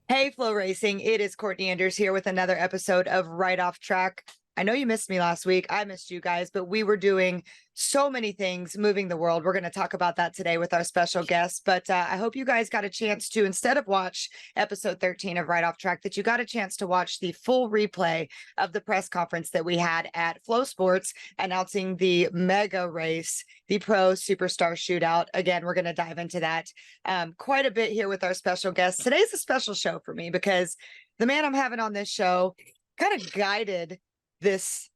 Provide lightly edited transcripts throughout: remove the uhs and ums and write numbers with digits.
Hey, FloRacing, it is Courtney Enders here with another episode of Right Off Track. I know you missed me last week. I missed you guys, but we were doing so many things moving the world. We're going to talk about that today with our special guest. But I hope you guys got a chance to, instead of watch episode 13 of Right Off Track, that you got a chance to watch the full replay of the press conference that we had at Flow Sports announcing the mega race, the Pro Superstar Shootout. Again, we're going to dive into that quite a bit here with our special guest. Today's a special show for me because the man I'm having on this show kind of guided this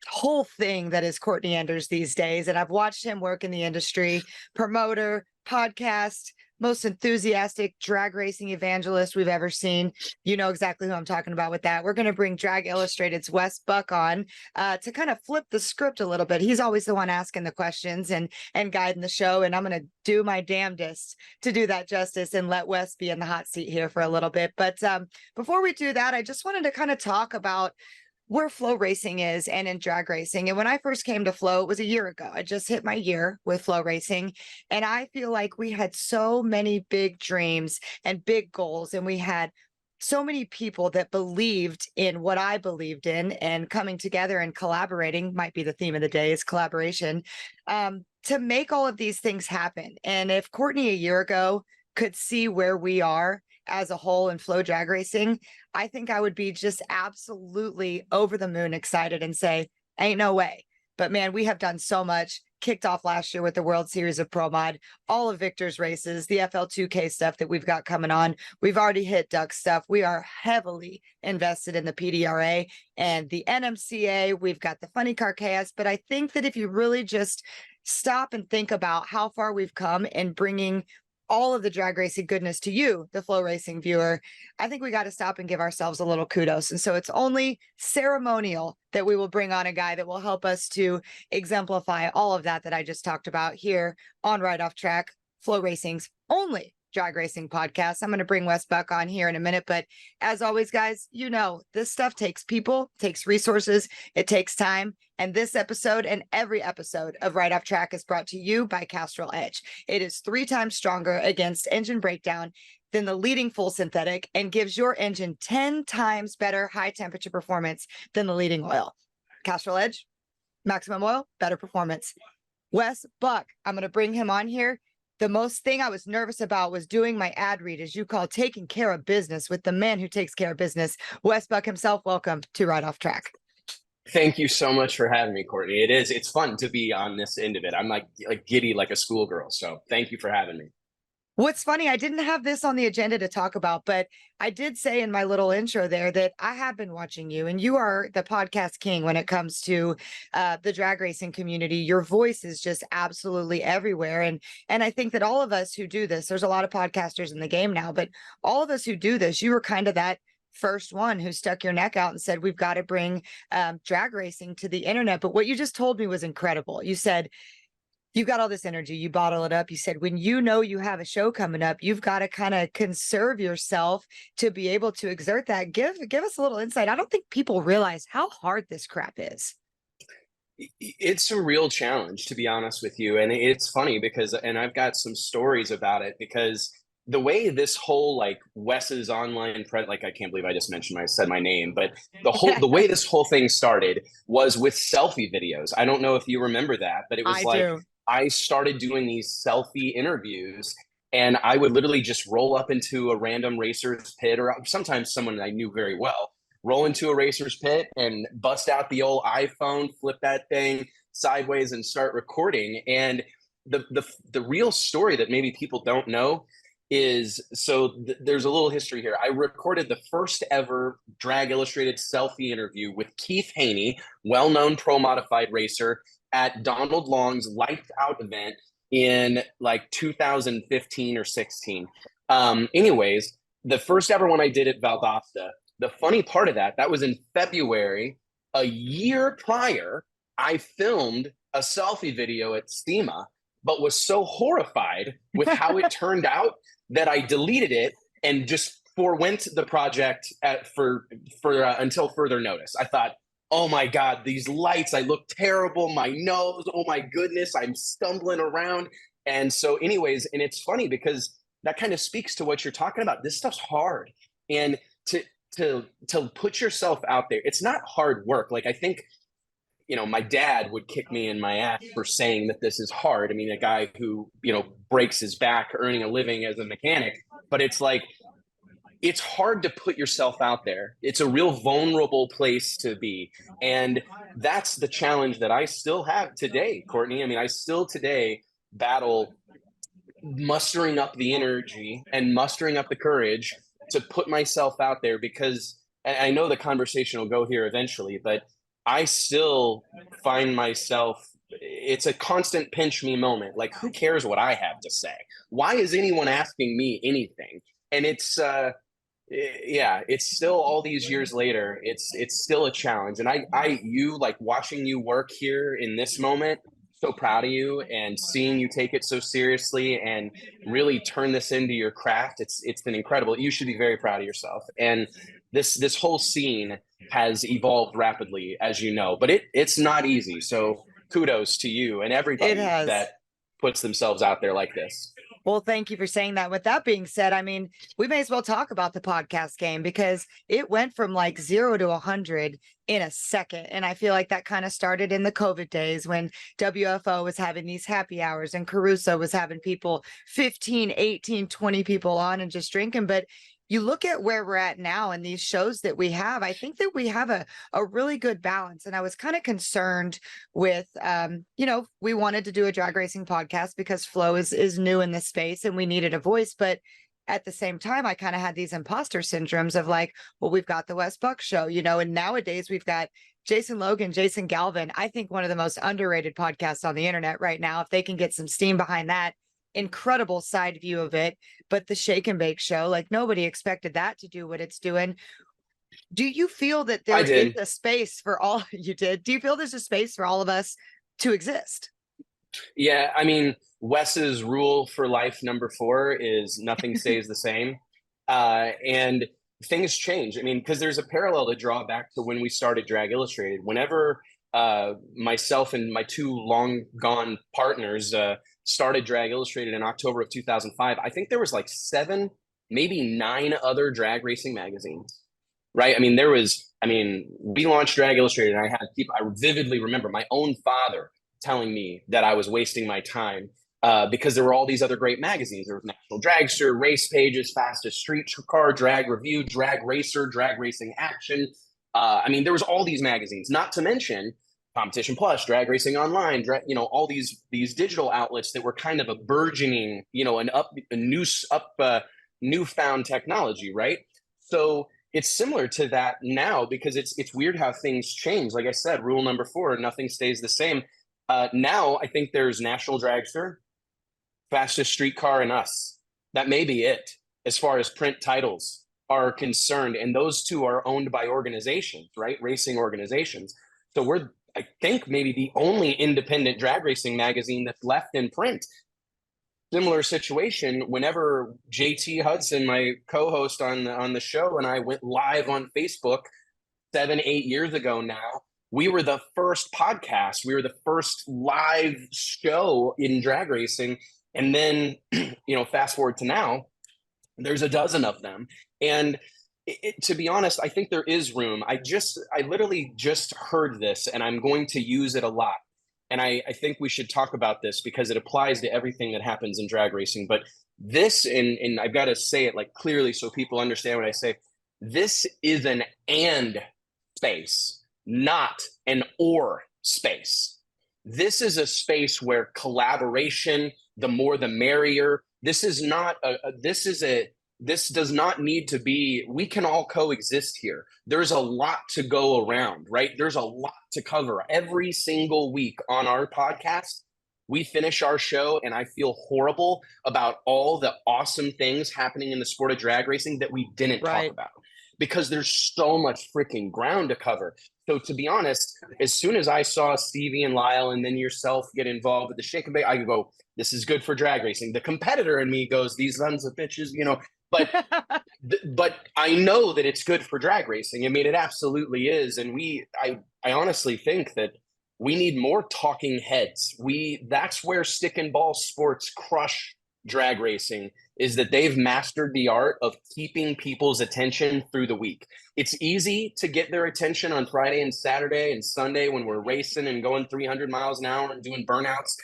whole thing that is Courtney Enders these days. And I've watched him work in the industry, promoter, podcast, most enthusiastic drag racing evangelist we've ever seen. You know exactly who I'm talking about with that. We're going to bring Drag Illustrated's Wes Buck on to kind of flip the script a little bit. He's always the one asking the questions and guiding the show. And I'm going to do my damnedest to do that justice and let Wes be in the hot seat here for a little bit. But before we do that, I just wanted to kind of talk about where Flow Racing is and in drag racing. And when I first came to Flow, it was a year ago. I just hit my year with Flow Racing. And I feel like we had so many big dreams and big goals. And we had so many people that believed in what I believed in, and coming together and collaborating might be the theme of the day, is collaboration, to make all of these things happen. And if Courtney a year ago could see where we are as a whole in FloDragRacing, I think I would be just absolutely over the moon excited and say, ain't no way. But man, we have done so much. Kicked off last year with the World Series of Pro Mod, all of Victor's races, the FL2K stuff that we've got coming on. We've already hit Duck stuff. We are heavily invested in the PDRA and the NMCA. We've got the Funny Car Chaos. But I think that if you really just stop and think about how far we've come in bringing all of the drag racing goodness to you, the Flow Racing viewer, I think we got to stop and give ourselves a little kudos. And so it's only ceremonial that we will bring on a guy that will help us to exemplify all of that I just talked about here on Right Off Track, Flow Racing's only drag racing podcast. I'm going to bring Wes Buck on here in a minute. But as always, guys, you know, this stuff takes people, takes resources, it takes time. And this episode and every episode of Right Off Track is brought to you by Castrol Edge. It is 3 times stronger against engine breakdown than the leading full synthetic and gives your engine 10 times better high temperature performance than the leading oil. Castrol Edge, maximum oil, better performance. Wes Buck, I'm going to bring him on here. The most thing I was nervous about was doing my ad read, as you call, taking care of business with the man who takes care of business. Wes Buck himself, welcome to Right Off Track. Thank you so much for having me, Courtney. It's fun to be on this end of it. I'm like giddy like a schoolgirl. So thank you for having me. What's funny, I didn't have this on the agenda to talk about, but I did say in my little intro there that I have been watching you, and you are the podcast king when it comes to the drag racing community. Your voice is just absolutely everywhere. And I think that all of us who do this, there's a lot of podcasters in the game now, but all of us who do this, you were kind of that first one who stuck your neck out and said, we've got to bring drag racing to the internet. But what you just told me was incredible. You said, you've got all this energy, you bottle it up. You said, when you know you have a show coming up, you've got to kind of conserve yourself to be able to exert that. Give us a little insight. I don't think people realize how hard this crap is. It's a real challenge, to be honest with you. And it's funny because, and I've got some stories about it, because the way this whole like Wes's online like, I can't believe I just said my name, but the way this whole thing started was with selfie videos. I don't know if you remember that, but it was I started doing these selfie interviews, and I would literally just roll up into a random racer's pit, or sometimes someone I knew very well, roll into a racer's pit and bust out the old iPhone, flip that thing sideways and start recording. And the real story that maybe people don't know is, there's a little history here. I recorded the first ever Drag Illustrated selfie interview with Keith Haney, well-known pro modified racer, at Donald Long's Lights Out event in like 2015 or 16. Anyways, the first ever one I did at Valdosta. The funny part of that was in February. A year prior, I filmed a selfie video at SEMA, but was so horrified with how it turned out that I deleted it and just forwent the project until further notice. I thought, oh my God, these lights, I look terrible. My nose, oh my goodness, I'm stumbling around. And so anyways, and it's funny because that kind of speaks to what you're talking about. This stuff's hard. And to to put yourself out there, it's not hard work. Like I think, you know, my dad would kick me in my ass for saying that this is hard. I mean, a guy who, you know, breaks his back earning a living as a mechanic, but it's like, it's hard to put yourself out there. It's a real vulnerable place to be. And that's the challenge that I still have today, Courtney. I mean, I still today battle mustering up the energy and mustering up the courage to put myself out there because and I know the conversation will go here eventually, but I still find myself, it's a constant pinch me moment. Like, who cares what I have to say? Why is anyone asking me anything? And it's, yeah, it's still all these years later, it's still a challenge. And you like watching you work here in this moment, so proud of you and seeing you take it so seriously and really turn this into your craft. It's been incredible. You should be very proud of yourself. And this whole scene has evolved rapidly, as you know, but it's not easy. So kudos to you and It everybody has. that puts themselves out there like this. Well, thank you for saying that. With that being said, I mean, we may as well talk about the podcast game because it went from like 0 to 100 in a second. And I feel like that kind of started in the COVID days when WFO was having these happy hours and Caruso was having people 15, 18, 20 people on and just drinking. But you look at where we're at now and these shows that we have, I think that we have a really good balance. And I was kind of concerned with, you know, we wanted to do a drag racing podcast because Flo is new in this space and we needed a voice. But at the same time, I kind of had these imposter syndromes of like, well, we've got the Wes Buck show, you know, and nowadays we've got Jason Logan, Jason Galvin, I think one of the most underrated podcasts on the internet right now. If they can get some steam behind that, incredible side view of it. But the Shake and Bake show, like nobody expected that to do what it's doing. Do you feel that I there is did. a space for all you did? Do you feel there's a space for all of us to exist? Yeah, I mean, Wes's rule for life number 4 is nothing stays the same. And things change. I mean, because there's a parallel to draw back to when we started Drag Illustrated. Whenever myself and my 2 long gone partners started Drag Illustrated in October of 2005, I think there was like 7, maybe 9 other drag racing magazines, right? I mean, we launched Drag Illustrated and I had people, I vividly remember my own father telling me that I was wasting my time because there were all these other great magazines. There was National Dragster, Race Pages, Fastest Street Car, Drag Review, Drag Racer, Drag Racing Action. I mean, there was all these magazines, not to mention Competition Plus, Drag Racing Online, you know, all these digital outlets that were kind of a burgeoning, you know, newfound technology, right? So it's similar to that now because it's weird how things change. Like I said, rule number 4, nothing stays the same. Now I think there's National Dragster, Fastest Streetcar, and us. That may be it as far as print titles are concerned. And those 2 are owned by organizations, right? Racing organizations. So we're, I think, maybe the only independent drag racing magazine that's left in print. Similar situation whenever JT Hudson, my co-host on the show, and I went live on Facebook 7, 8 years ago now. We were the first podcast. We were the first live show in drag racing. And then, you know, fast forward to now, there's a dozen of them. And to be honest, I think there is room. I literally just heard this and I'm going to use it a lot. And I think we should talk about this because it applies to everything that happens in drag racing. But this, and I've got to say it like clearly so people understand what I say, this is an and space, not an or space. This is a space where collaboration, the more the merrier. This is not this does not need to be, we can all coexist here. There's a lot to go around, right? There's a lot to cover every single week on our podcast. We finish our show and I feel horrible about all the awesome things happening in the sport of drag racing that we didn't talk about because there's so much freaking ground to cover. So to be honest, as soon as I saw Stevie and Lyle and then yourself get involved with the Shake and Bake, I go, this is good for drag racing. The competitor in me goes, these sons of bitches, you know, but but I know that it's good for drag racing. I mean, it absolutely is. And I honestly think that We need more talking heads. That's where stick and ball sports crush drag racing, is that they've mastered the art of keeping people's attention through the week. It's easy to get their attention on Friday and Saturday and Sunday when we're racing and going 300 miles an hour and doing burnouts.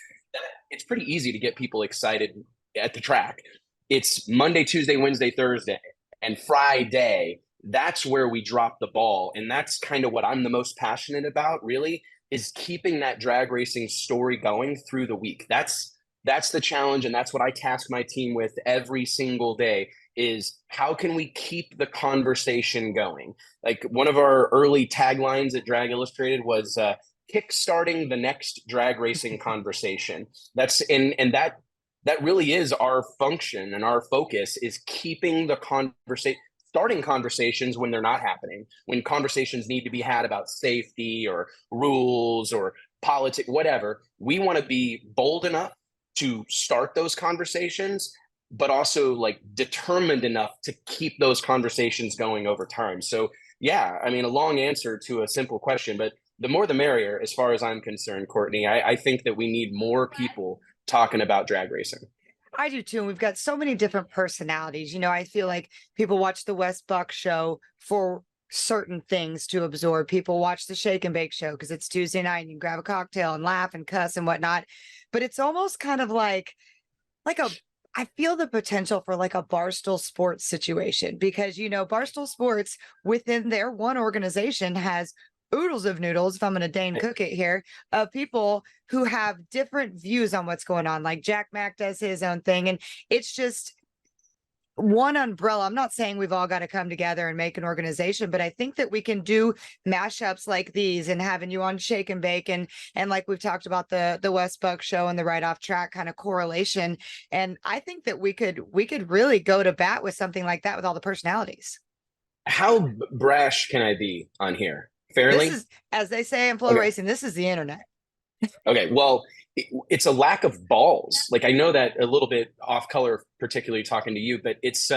It's pretty easy to get people excited at the track. It's Monday, Tuesday, Wednesday, Thursday, and Friday. That's where we drop the ball. And that's kind of what I'm the most passionate about, really, is keeping that drag racing story going through the week. That's the challenge, and that's what I task my team with every single day, is how can we keep the conversation going? Like, one of our early taglines at Drag Illustrated was kickstarting the next drag racing conversation. That's and that really is our function, and our focus is keeping the conversation, starting conversations when they're not happening, when conversations need to be had about safety or rules or politics, whatever. We want to be bold enough to start those conversations, but also like determined enough to keep those conversations going over time. So yeah, I mean, a long answer to a simple question, but the more the merrier, as far as I'm concerned, Courtney. I think that we need more people talking about drag racing. I do too. And we've got so many different personalities. You know, I feel like people watch the Wes Buck show for certain things to absorb. People watch the Shake and Bake show because it's Tuesday night and you can grab a cocktail and laugh and cuss and whatnot. But it's almost kind of like I feel the potential for like a Barstool Sports situation, because, you know, Barstool Sports within their one organization has oodles of noodles, if I'm going to Dane Cook it here, of people who have different views on what's going on. Like Jack Mack does his own thing. And it's just one umbrella. I'm not saying we've all got to come together and make an organization, but I think that we can do mashups like these, and having you on Shake and Bake, and like we've talked about the Wes Buck show and the Right Off Track kind of correlation. And I think that we could really go to bat with something like that with all the personalities. How brash can I be on here? Fairly? This is, as they say in FloRacing, this is the internet. Okay, well, it's a lack of balls. Like, I know that a little bit off color, particularly talking to you, but it's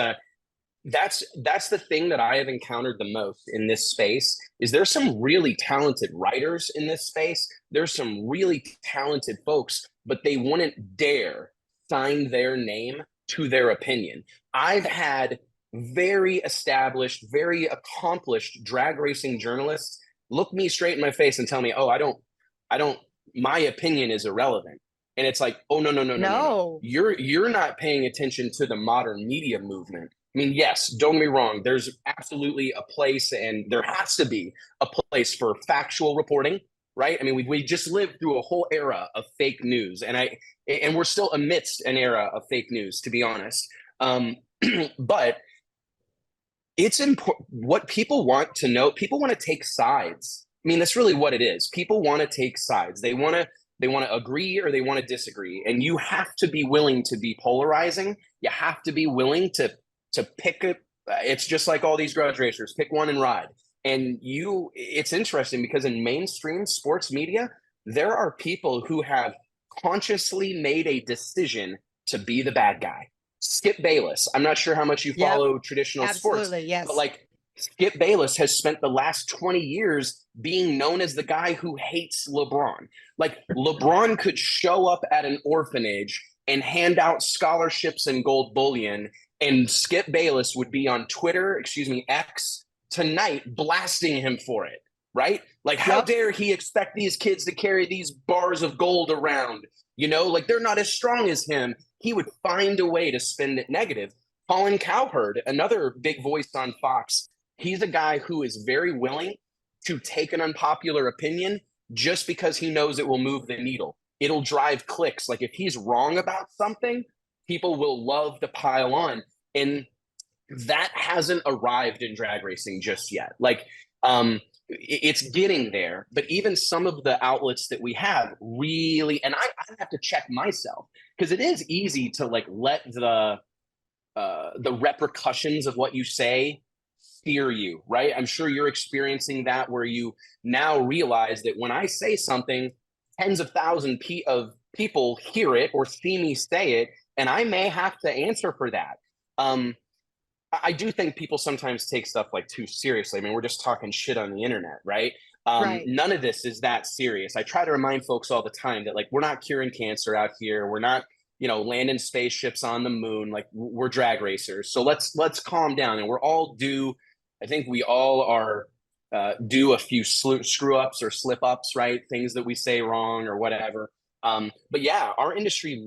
that's the thing that I have encountered the most in this space. Is there's some really talented writers in this space. There's some really talented folks, but they wouldn't dare sign their name to their opinion. I've had very established, very accomplished drag racing journalists look me straight in my face and tell me, "Oh, I don't, my opinion is irrelevant." And it's like, "Oh, no. You're not paying attention to the modern media movement." I mean, yes, don't get me wrong. There's absolutely a place, and there has to be a place for factual reporting, right? I mean, we just lived through a whole era of fake news, and we're still amidst an era of fake news, to be honest. But it's important what people want to know. People want to take sides. I mean, that's really what it is. People want to take sides. They want to agree or they want to disagree. And you have to be willing to be polarizing. You have to be willing to pick a, it's just like all these grudge racers, pick one and ride. And it's interesting because in mainstream sports media, there are people who have consciously made a decision to be the bad guy. Skip Bayless. I'm not sure how much you follow traditional sports, yes. but like Skip Bayless has spent the last 20 years being known as the guy who hates LeBron. Like, LeBron could show up at an orphanage and hand out scholarships and gold bullion, and Skip Bayless would be on Twitter, X, tonight blasting him for it, right? Like, how dare he expect these kids to carry these bars of gold around? You know, like, they're not as strong as him. He would find a way to spin it negative. Colin Cowherd, another big voice on Fox, he's a guy who is very willing to take an unpopular opinion just because he knows it will move the needle. It'll drive clicks. Like, if he's wrong about something, people will love to pile on. And that hasn't arrived in drag racing just yet. Like, it's getting there, but even some of the outlets that we have really, and I have to check myself, because it is easy to like let the repercussions of what you say steer you, right? I'm sure you're experiencing that, where you now realize that when I say something, tens of thousands of people hear it or see me say it, and I may have to answer for that. I do think people sometimes take stuff like too seriously. I mean, we're just talking shit on the internet, right? Right. None of this is that serious. I try to remind folks all the time that, like, we're not curing cancer out here. We're not, landing spaceships on the moon. Like, we're drag racers. So let's calm down. And we're all due. I think we all are due a few screw ups or slip ups, right? Things that we say wrong or whatever. But yeah, our industry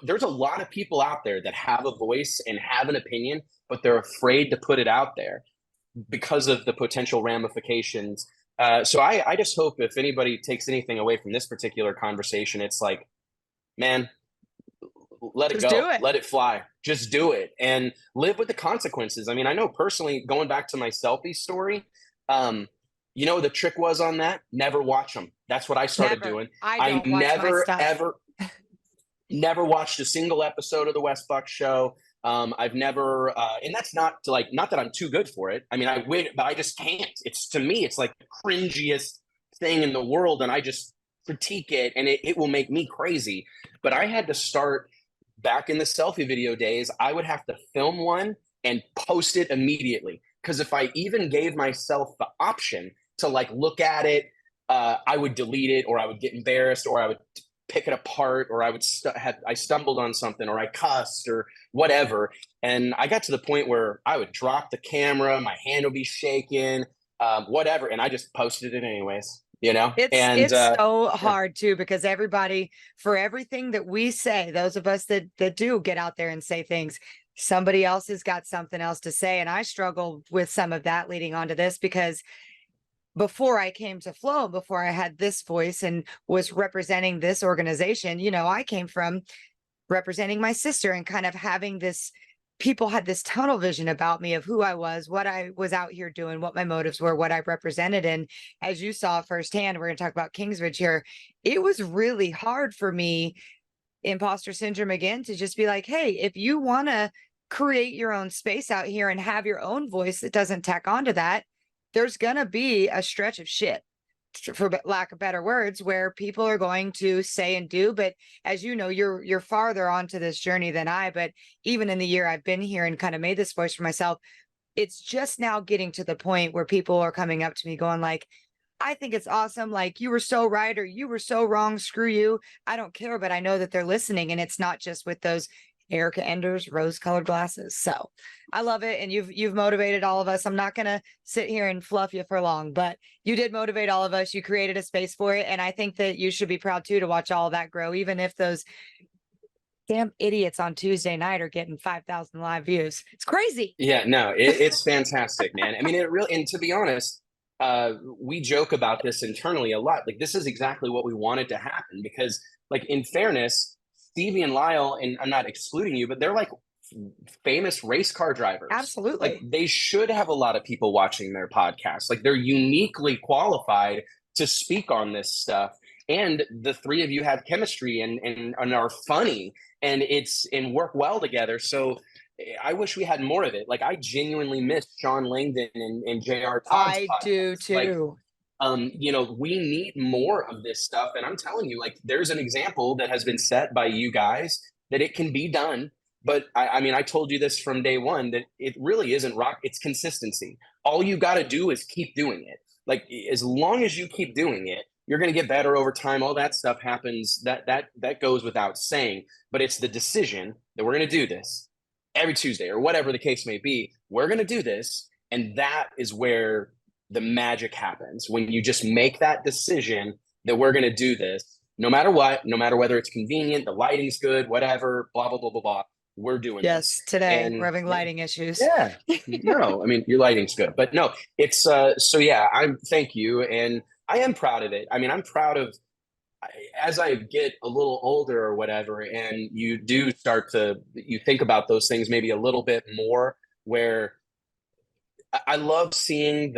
there's a lot of people out there that have a voice and have an opinion, but they're afraid to put it out there because of the potential ramifications. So I just hope, if anybody takes anything away from this particular conversation, it's like, man, let it Just go, do it. let it fly, just do it and live with the consequences. I mean, I know personally, going back to my selfie story, the trick was on that, never watch them. That's what I started Never. doing. I I don't watch my never, stuff. ever, never watched a single episode of the Wes Buck show. I've never, and that's not that I'm too good for it. I mean, I win, but I just can't. It's, to me, it's like the cringiest thing in the world, and I just critique it, and it will make me crazy. But I had to start back in the selfie video days. I would have to film one and post it immediately, because if I even gave myself the option to like look at it, I would delete it, or I would get embarrassed, or I would pick it apart, or I would I stumbled on something, or I cussed, or whatever. And I got to the point where I would drop the camera, my hand would be shaking, whatever, and I just posted it anyways. And It's so yeah. hard too, because everybody, for everything that we say, those of us that do get out there and say things, somebody else has got something else to say. And I struggled with some of that leading on to this, because before I came to Flow, before I had this voice and was representing this organization, I came from representing my sister and kind of having this, people had this tunnel vision about me of who I was, what I was out here doing, what my motives were, what I represented. And as you saw firsthand, we're going to talk about Kingsbridge here. It was really hard for me, imposter syndrome again, to just be like, hey, if you want to create your own space out here and have your own voice that doesn't tack onto that, there's going to be a stretch of shit, for lack of better words, where people are going to say and do. But as you know, you're farther onto this journey than I, but even in the year I've been here and kind of made this voice for myself, it's just now getting to the point where people are coming up to me going like, I think it's awesome. Like, you were so right, or you were so wrong. Screw you. I don't care. But I know that they're listening, and it's not just with those Erica Enders rose-colored glasses. So I love it. And you've motivated all of us. I'm not going to sit here and fluff you for long, but you did motivate all of us. You created a space for it. And I think that you should be proud too, to watch all of that grow, even if those damn idiots on Tuesday night are getting 5,000 live views. It's crazy. Yeah, no, it's fantastic, man. I mean, it really, and to be honest, we joke about this internally a lot. Like, this is exactly what we wanted to happen, because, like, in fairness, Stevie and Lyle, and I'm not excluding you, but they're like famous race car drivers. Like, Absolutely. they should have a lot of people watching their podcast. Like, they're uniquely qualified to speak on this stuff. And the three of you have chemistry and are funny, and work well together. So I wish we had more of it. Like, I genuinely miss Sean Langdon and JR Todd's I do podcast. Like, too. we need more of this stuff. And I'm telling you, like, there's an example that has been set by you guys that it can be done. But I mean, I told you this from day one, that it really isn't rock. It's consistency. All you got to do is keep doing it. Like, as long as you keep doing it, you're going to get better over time. All that stuff happens. That goes without saying. But it's the decision that we're going to do this every Tuesday, or whatever the case may be. We're going to do this. And that is where the magic happens, when you just make that decision that we're going to do this, no matter what, no matter whether it's convenient, the lighting's good, whatever, blah, blah, blah, blah, blah. We're doing this. Yes, today we're And having lighting issues. yeah, no, I mean, your lighting's good, but no, it's, so yeah, thank you. And I am proud of it. I mean, I'm proud of, as I get a little older or whatever, and you do start to, you think about those things maybe a little bit more, where I love seeing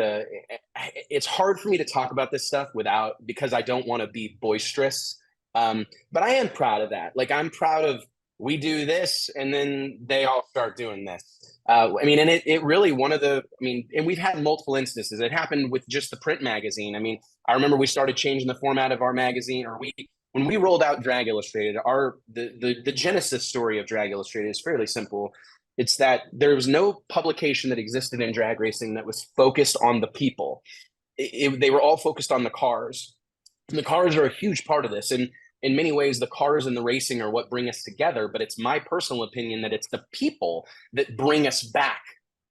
it's hard for me to talk about this stuff because I don't want to be boisterous. But I am proud of that. Like, I'm proud of, we do this and then they all start doing this. I mean, and it really, and we've had multiple instances. It happened with just the print magazine. I mean, I remember we started changing the format of our magazine, when we rolled out Drag Illustrated, the genesis story of Drag Illustrated is fairly simple. It's that there was no publication that existed in drag racing that was focused on the people. they were all focused on the cars. And the cars are a huge part of this. And in many ways, the cars and the racing are what bring us together. But it's my personal opinion that it's the people that bring us back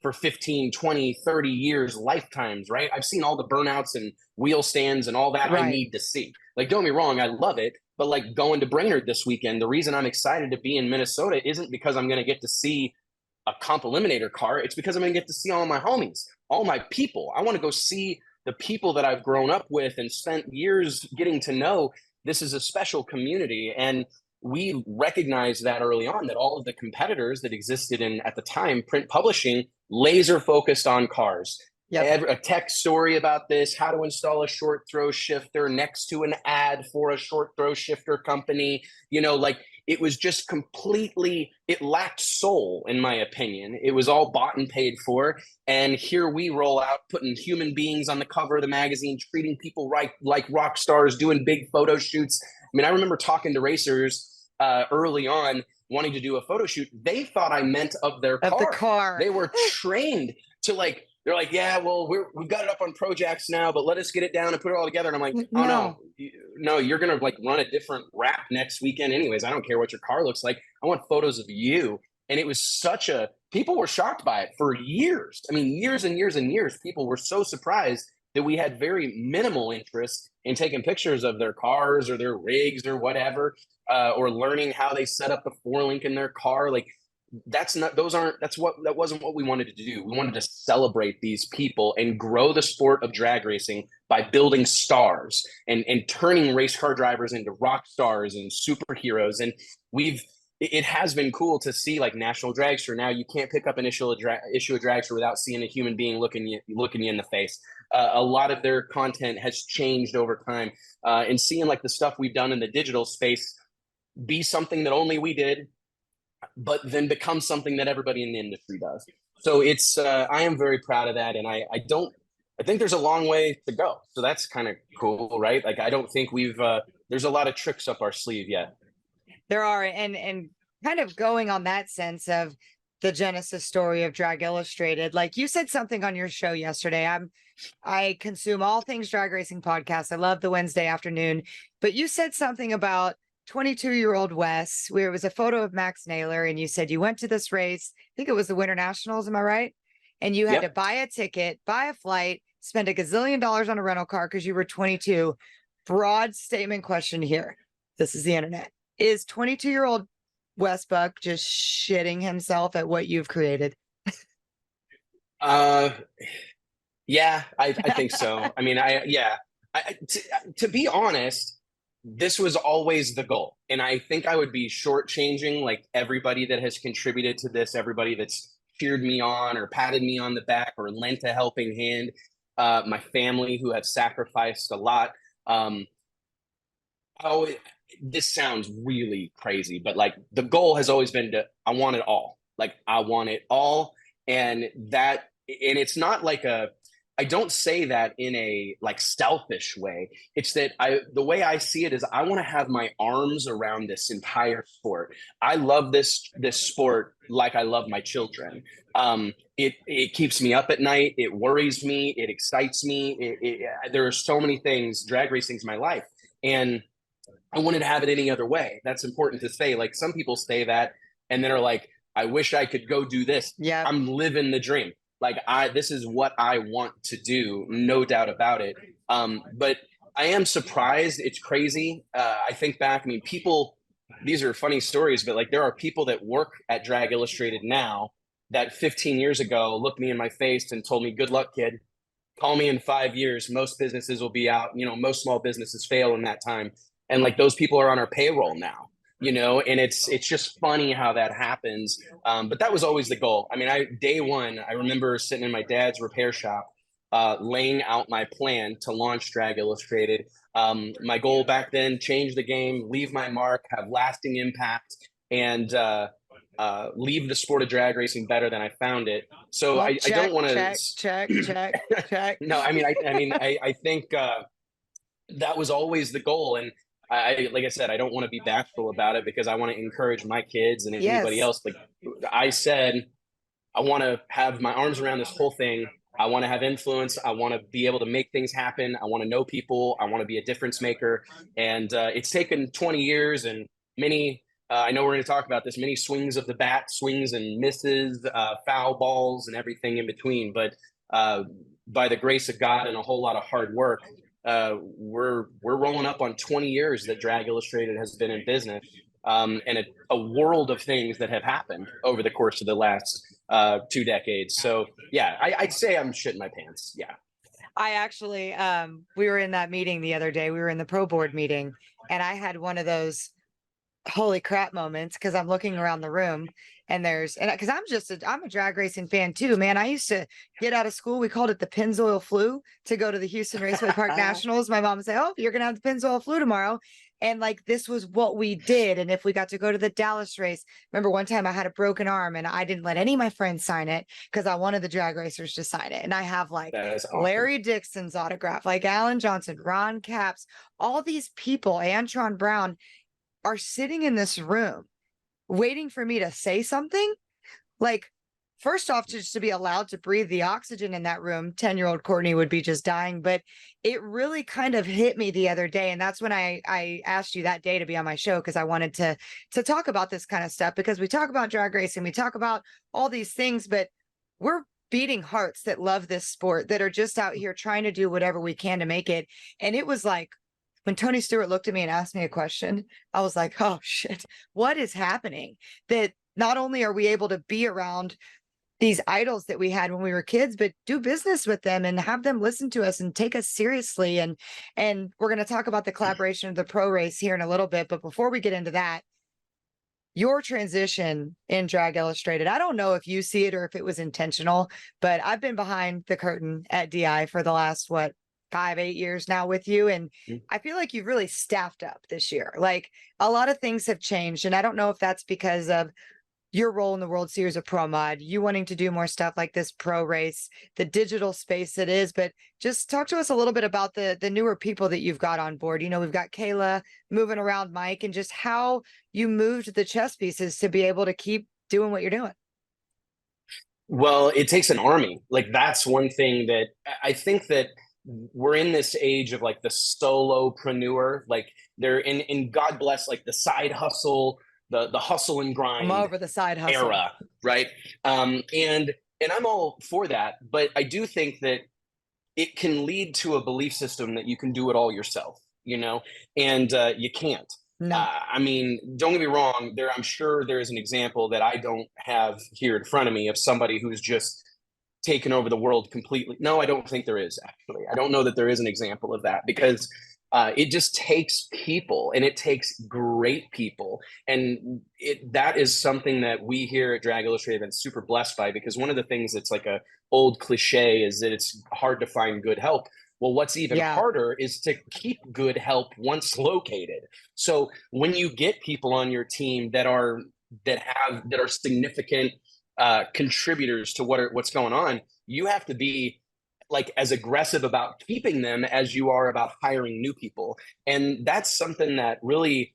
for 15, 20, 30 years, lifetimes, right? I've seen all the burnouts and wheel stands and all that I need to see. Like, don't get me wrong, I love it. But like going to Brainerd this weekend, the reason I'm excited to be in Minnesota isn't because I'm going to get to see a comp eliminator car. It's because I'm going to get to see all my homies, all my people. I want to go see the people that I've grown up with and spent years getting to know. This is a special community. And we recognized that early on, that all of the competitors that existed in, at the time, print publishing, laser focused on cars. Yep. A tech story about this, how to install a short throw shifter next to an ad for a short throw shifter company. You know, like it was just completely, it lacked soul, in my opinion. It was all bought and paid for. And here we roll out, putting human beings on the cover of the magazine, treating people right like rock stars, doing big photo shoots. I mean, I remember talking to racers early on, wanting to do a photo shoot. They thought I meant of their car. Of the car. They were trained to like, they're like, yeah, well, we've got it up on Projects now, but let us get it down and put it all together. And I'm like, oh no, you're going to like run a different wrap next weekend anyways. I don't care what your car looks like. I want photos of you. And it was such a, people were shocked by it for years. I mean, years and years and years, people were so surprised that we had very minimal interest in taking pictures of their cars or their rigs or whatever, or learning how they set up the 4-link in their car. Like, that wasn't what we wanted to do. We wanted to celebrate these people and grow the sport of drag racing by building stars and turning race car drivers into rock stars and superheroes. And it has been cool to see, like, National Dragster. Now you can't pick up an issue of Dragster without seeing a human being looking you in the face. A lot of their content has changed over time, and seeing like the stuff we've done in the digital space be something that only we did, but then become something that everybody in the industry does. So it's, I am very proud of that. And I think there's a long way to go. So that's kind of cool, right? Like, I don't think there's a lot of tricks up our sleeve yet. There are, and kind of going on that sense of the genesis story of Drag Illustrated. Like you said something on your show yesterday. I consume all things drag racing podcasts. I love the Wednesday afternoon, but you said something about 22-year-old Wes, where it was a photo of Max Naylor, and you said you went to this race. I think it was the Winter Nationals. Am I right? And you had to buy a ticket, buy a flight, spend $1 gazillion on a rental car because you were 22. Broad statement question here. This is the internet. Is 22-year-old Wes Buck just shitting himself at what you've created? Yeah, I think so. I mean, to be honest, this was always the goal. And I think I would be shortchanging like everybody that has contributed to this, everybody that's cheered me on or patted me on the back or lent a helping hand, my family who have sacrificed a lot. This sounds really crazy, but like the goal has always been I want it all. Like, I want it all. And it's not like I don't say that in a like selfish way. It's that the way I see it is I want to have my arms around this entire sport. I love this sport like I love my children. It keeps me up at night. It worries me. It excites me. There are so many things. Drag racing is my life, and I wanted to have it any other way. That's important to say. Like, some people say that and then are like, I wish I could go do this. Yeah, I'm living the dream. Like, this is what I want to do, no doubt about it. But I am surprised. It's crazy. I think back, I mean, these are funny stories, but like, there are people that work at Drag Illustrated now that 15 years ago looked me in my face and told me, good luck, kid. Call me in 5 years. Most businesses will be out. You know, most small businesses fail in that time. And like, those people are on our payroll now. You know, and it's just funny how that happens. But that was always the goal. I mean, day one, I remember sitting in my dad's repair shop, laying out my plan to launch Drag Illustrated. My goal back then, change the game, leave my mark, have lasting impact, and leave the sport of drag racing better than I found it. So well, I don't want to check. No, I mean, I think that was always the goal. And like I said, I don't want to be bashful about it because I want to encourage my kids and anybody else. Like I said, I want to have my arms around this whole thing. I want to have influence. I want to be able to make things happen. I want to know people. I want to be a difference maker. And it's taken 20 years and many, I know we're going to talk about this, many swings of the bat, swings and misses, foul balls and everything in between. But by the grace of God and a whole lot of hard work, we're rolling up on 20 years that Drag Illustrated has been in business, and a world of things that have happened over the course of the last 2 decades. So yeah, I'd say I'm shitting my pants. Yeah. I actually, we were in that meeting the other day. We were in the pro board meeting, and I had one of those holy crap moments because I'm looking around the room and because I'm a drag racing fan too, man. I used to get out of school. We called it the Pennzoil flu to go to the Houston Raceway Park Nationals. My mom would say, "Oh, you're going to have the Pennzoil flu tomorrow." And like, this was what we did. And if we got to go to the Dallas race, remember one time I had a broken arm and I didn't let any of my friends sign it because I wanted the drag racers to sign it. And I have like Awesome. Larry Dixon's autograph, like Alan Johnson, Ron Capps, all these people, Antron Brown, are sitting in this room waiting for me to say something. Like, first off, just to be allowed to breathe the oxygen in that room, 10-year-old Courtney would be just dying. But it really kind of hit me the other day. And that's when I asked you that day to be on my show, because I wanted to talk about this kind of stuff, because we talk about drag racing, we talk about all these things, but we're beating hearts that love this sport, that are just out here trying to do whatever we can to make it. And it was like, when Tony Stewart looked at me and asked me a question, I was like, oh shit, what is happening? That not only are we able to be around these idols that we had when we were kids, but do business with them and have them listen to us and take us seriously. And we're going to talk about the collaboration of the pro race here in a little bit. But before we get into that, your transition in Drag Illustrated, I don't know if you see it or if it was intentional, but I've been behind the curtain at DI for the last, 5-8 years now with you. And I feel like you've really staffed up this year. Like, a lot of things have changed. And I don't know if that's because of your role in the World Series of Pro Mod, you wanting to do more stuff like this pro race, the digital space it is, but just talk to us a little bit about the newer people that you've got on board. You know, we've got Kayla moving around Mike, and just how you moved the chess pieces to be able to keep doing what you're doing. Well, it takes an army. Like, that's one thing that I think that we're in this age of like the solopreneur, like they're in God bless, like the side hustle, the hustle and grind. I'm over the side hustle era, right? And I'm all for that, but I do think that it can lead to a belief system that you can do it all yourself, you know, and you can't. No. I mean, don't get me wrong. I'm sure there is an example that I don't have here in front of me of somebody who's just taken over the world completely. No, I don't think there is, actually. I don't know that there is an example of that, because it just takes people, and it takes great people. And that is something that we here at Drag Illustrated have been super blessed by, because one of the things that's like a old cliche is that it's hard to find good help. Well, what's even harder is to keep good help once located. So when you get people on your team that are significant contributors to what's going on, you have to be like as aggressive about keeping them as you are about hiring new people. And that's something that really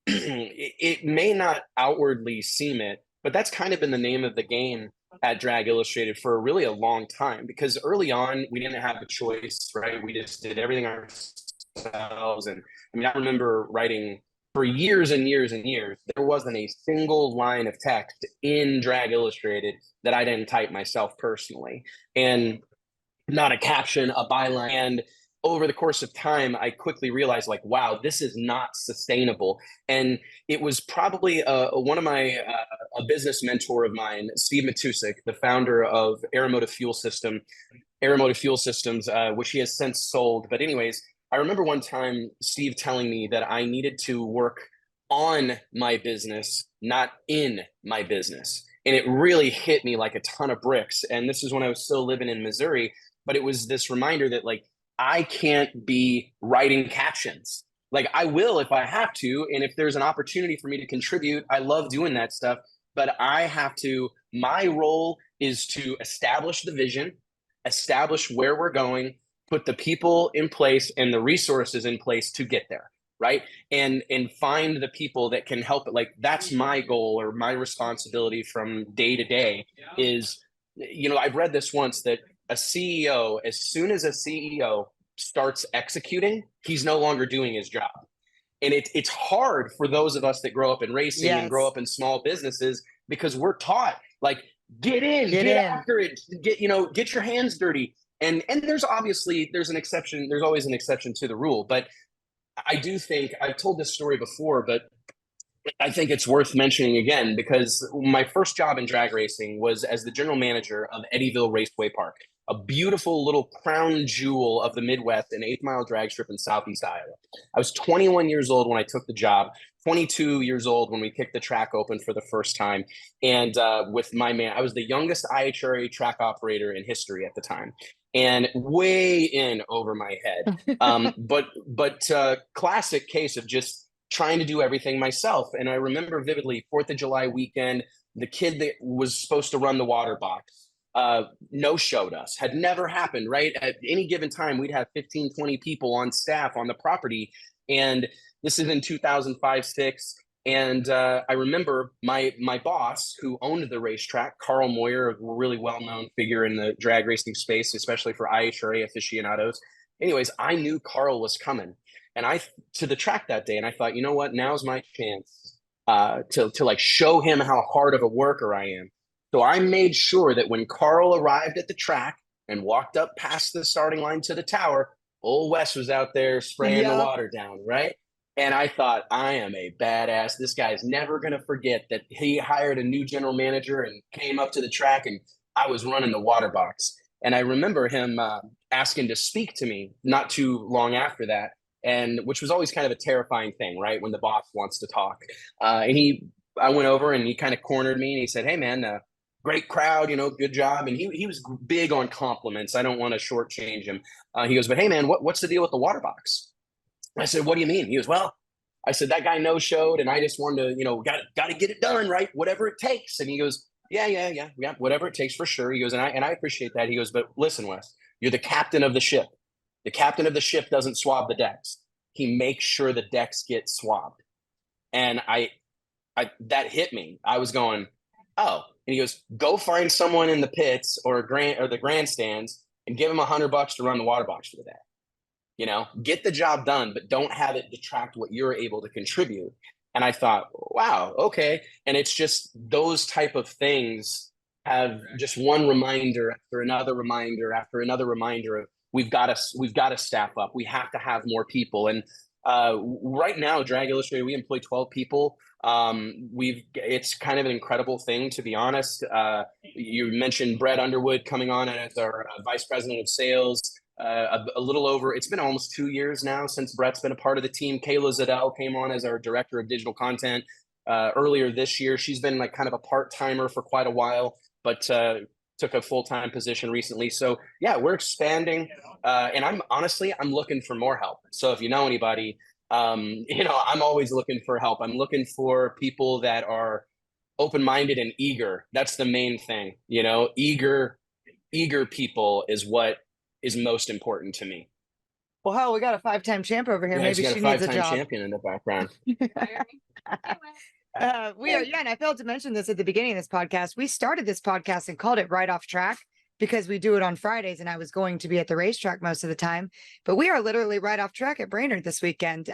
it may not outwardly seem it, but that's kind of been the name of the game at Drag Illustrated for really a long time, because early on we didn't have a choice, right? We just did everything ourselves. And I mean, I remember writing for years and years and years, there wasn't a single line of text in Drag Illustrated that I didn't type myself personally, and not a caption, a byline. And over the course of time, I quickly realized, like, wow, this is not sustainable. And it was probably one of my, a business mentor of mine, Steve Matusik, the founder of Aeromotive Fuel Systems, which he has since sold. But anyways, I remember one time Steve telling me that I needed to work on my business, not in my business. And it really hit me like a ton of bricks. And this is when I was still living in Missouri. But it was this reminder that, like, I can't be writing captions. Like, I will if I have to. And if there's an opportunity for me to contribute, I love doing that stuff. But my role is to establish the vision, establish where we're going, put the people in place and the resources in place to get there, right? And find the people that can help it. Like, that's my goal, or my responsibility from day to day is, you know, I've read this once, that a CEO, as soon as a CEO starts executing, he's no longer doing his job. And it's hard for those of us that grow up in racing and grow Yes. up in small businesses, because we're taught like, get in, Get get in. after it, get your hands dirty. And there's obviously, there's an exception. There's always an exception to the rule. But I do think I've told this story before, but I think it's worth mentioning again, because my first job in drag racing was as the general manager of Eddyville Raceway Park, a beautiful little crown jewel of the Midwest, an 8 mile drag strip in Southeast Iowa. I was 21 years old when I took the job, 22 years old when we kicked the track open for the first time. And with my man, I was the youngest IHRA track operator in history at the time, and way in over my head. But classic case of just trying to do everything myself. And I remember vividly 4th of July weekend, the kid that was supposed to run the water box no showed us. Had never happened, right? At any given time, we'd have 15, 20 people on staff on the property. And this is in 2005, 6. And I remember my boss, who owned the racetrack, Carl Moyer, a really well-known figure in the drag racing space, especially for IHRA aficionados. Anyways, I knew Carl was coming, and I to the track that day, and I thought, you know what, now's my chance to like show him how hard of a worker I am. So I made sure that when Carl arrived at the track and walked up past the starting line to the tower, old Wes was out there spraying the Yep. water down, right? And I thought, I am a badass. This guy's never going to forget that he hired a new general manager and came up to the track, and I was running the water box. And I remember him asking to speak to me not too long after that, and which was always kind of a terrifying thing, right? When the boss wants to talk. I went over and he kind of cornered me and he said, "Hey man, great crowd, good job." And he was big on compliments. I don't want to shortchange him. He goes, "But hey man, what's the deal with the water box?" I said, "What do you mean?" He goes, "Well," I said, "that guy no showed, and I just wanted to, got to get it done, right? Whatever it takes." And he goes, yeah, whatever it takes for sure. He goes, and I appreciate that. He goes, "But listen, Wes, you're the captain of the ship. The captain of the ship doesn't swab the decks. He makes sure the decks get swabbed." And I that hit me. I was going, "Oh." And he goes, "Go find someone in the pits or the grandstands and give him $100 to run the water box for the day. Get the job done, but don't have it detract what you're able to contribute." And I thought, wow, okay. And it's just those type of things have just one reminder after another reminder after another reminder of we've got to staff up. We have to have more people. And right now, Drag Illustrated, we employ 12 people. It's kind of an incredible thing, to be honest. You mentioned Brett Underwood coming on as our vice president of sales. A little over, it's been almost 2 years now since Brett's been a part of the team. Kayla Zadell came on as our director of digital content earlier this year. She's been like kind of a part-timer for quite a while, but took a full-time position recently. So yeah, we're expanding, and I'm looking for more help. So if you know anybody, I'm always looking for help. I'm looking for people that are open-minded and eager. That's the main thing. Eager people is what is most important to me. Well, hell, we got a 5-time champ over here. Yeah, Maybe got she a needs a 5-time job. champion in the background. We are, yeah, and I failed to mention this at the beginning of this podcast. We started this podcast and called it Right Off Track because we do it on Fridays, and I was going to be at the racetrack most of the time. But we are literally right off track at Brainerd this weekend.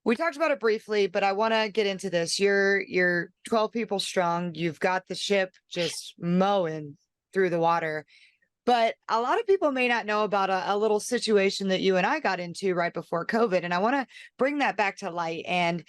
We talked about it briefly, but I want to get into this. You're 12 people strong. You've got the ship just mowing through the water. But a lot of people may not know about a little situation that you and I got into right before COVID. And I want to bring that back to light. And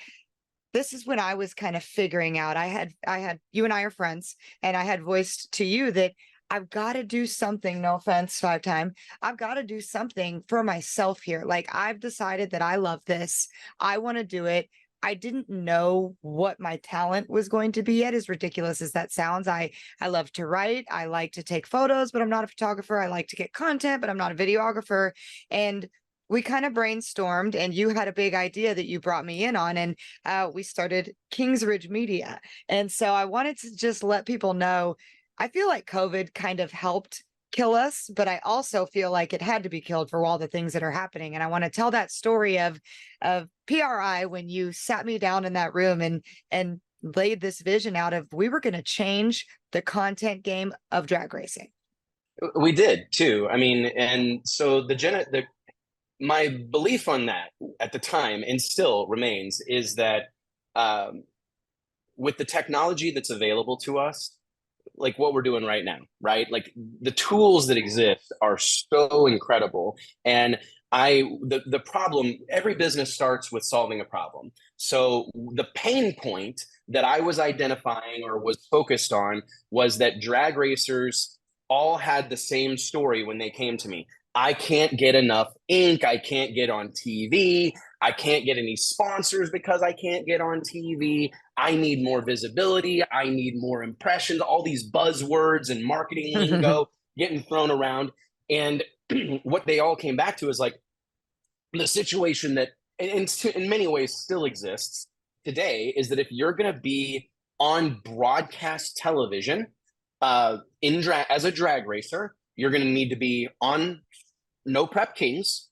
this is when I was kind of figuring out, I had, you and I are friends, and I had voiced to you that I've got to do something, no offense, 5-time. I've got to do something for myself here. Like, I've decided that I love this. I want to do it. I didn't know what my talent was going to be yet, as ridiculous as that sounds. I love to write. I like to take photos, but I'm not a photographer. I like to get content, but I'm not a videographer. And we kind of brainstormed, and you had a big idea that you brought me in on, and we started Kingsridge Media. And so I wanted to just let people know, I feel like COVID kind of helped kill us, but I also feel like it had to be killed for all the things that are happening. And I want to tell that story of PRI, when you sat me down in that room and laid this vision out of, we were going to change the content game of drag racing. We did too. I mean, and so my belief on that at the time and still remains is that um, with the technology that's available to us, like what we're doing right now, right? Like the tools that exist are so incredible. And the problem, every business starts with solving a problem. So the pain point that I was identifying or was focused on was that drag racers all had the same story when they came to me. I can't get enough ink. I can't get on TV. I can't get any sponsors because I can't get on TV. I need more visibility. I need more impressions, all these buzzwords and marketing lingo getting thrown around. And what they all came back to is like the situation that in many ways still exists today is that if you're going to be on broadcast television as a drag racer, you're going to need to be on No Prep Kings,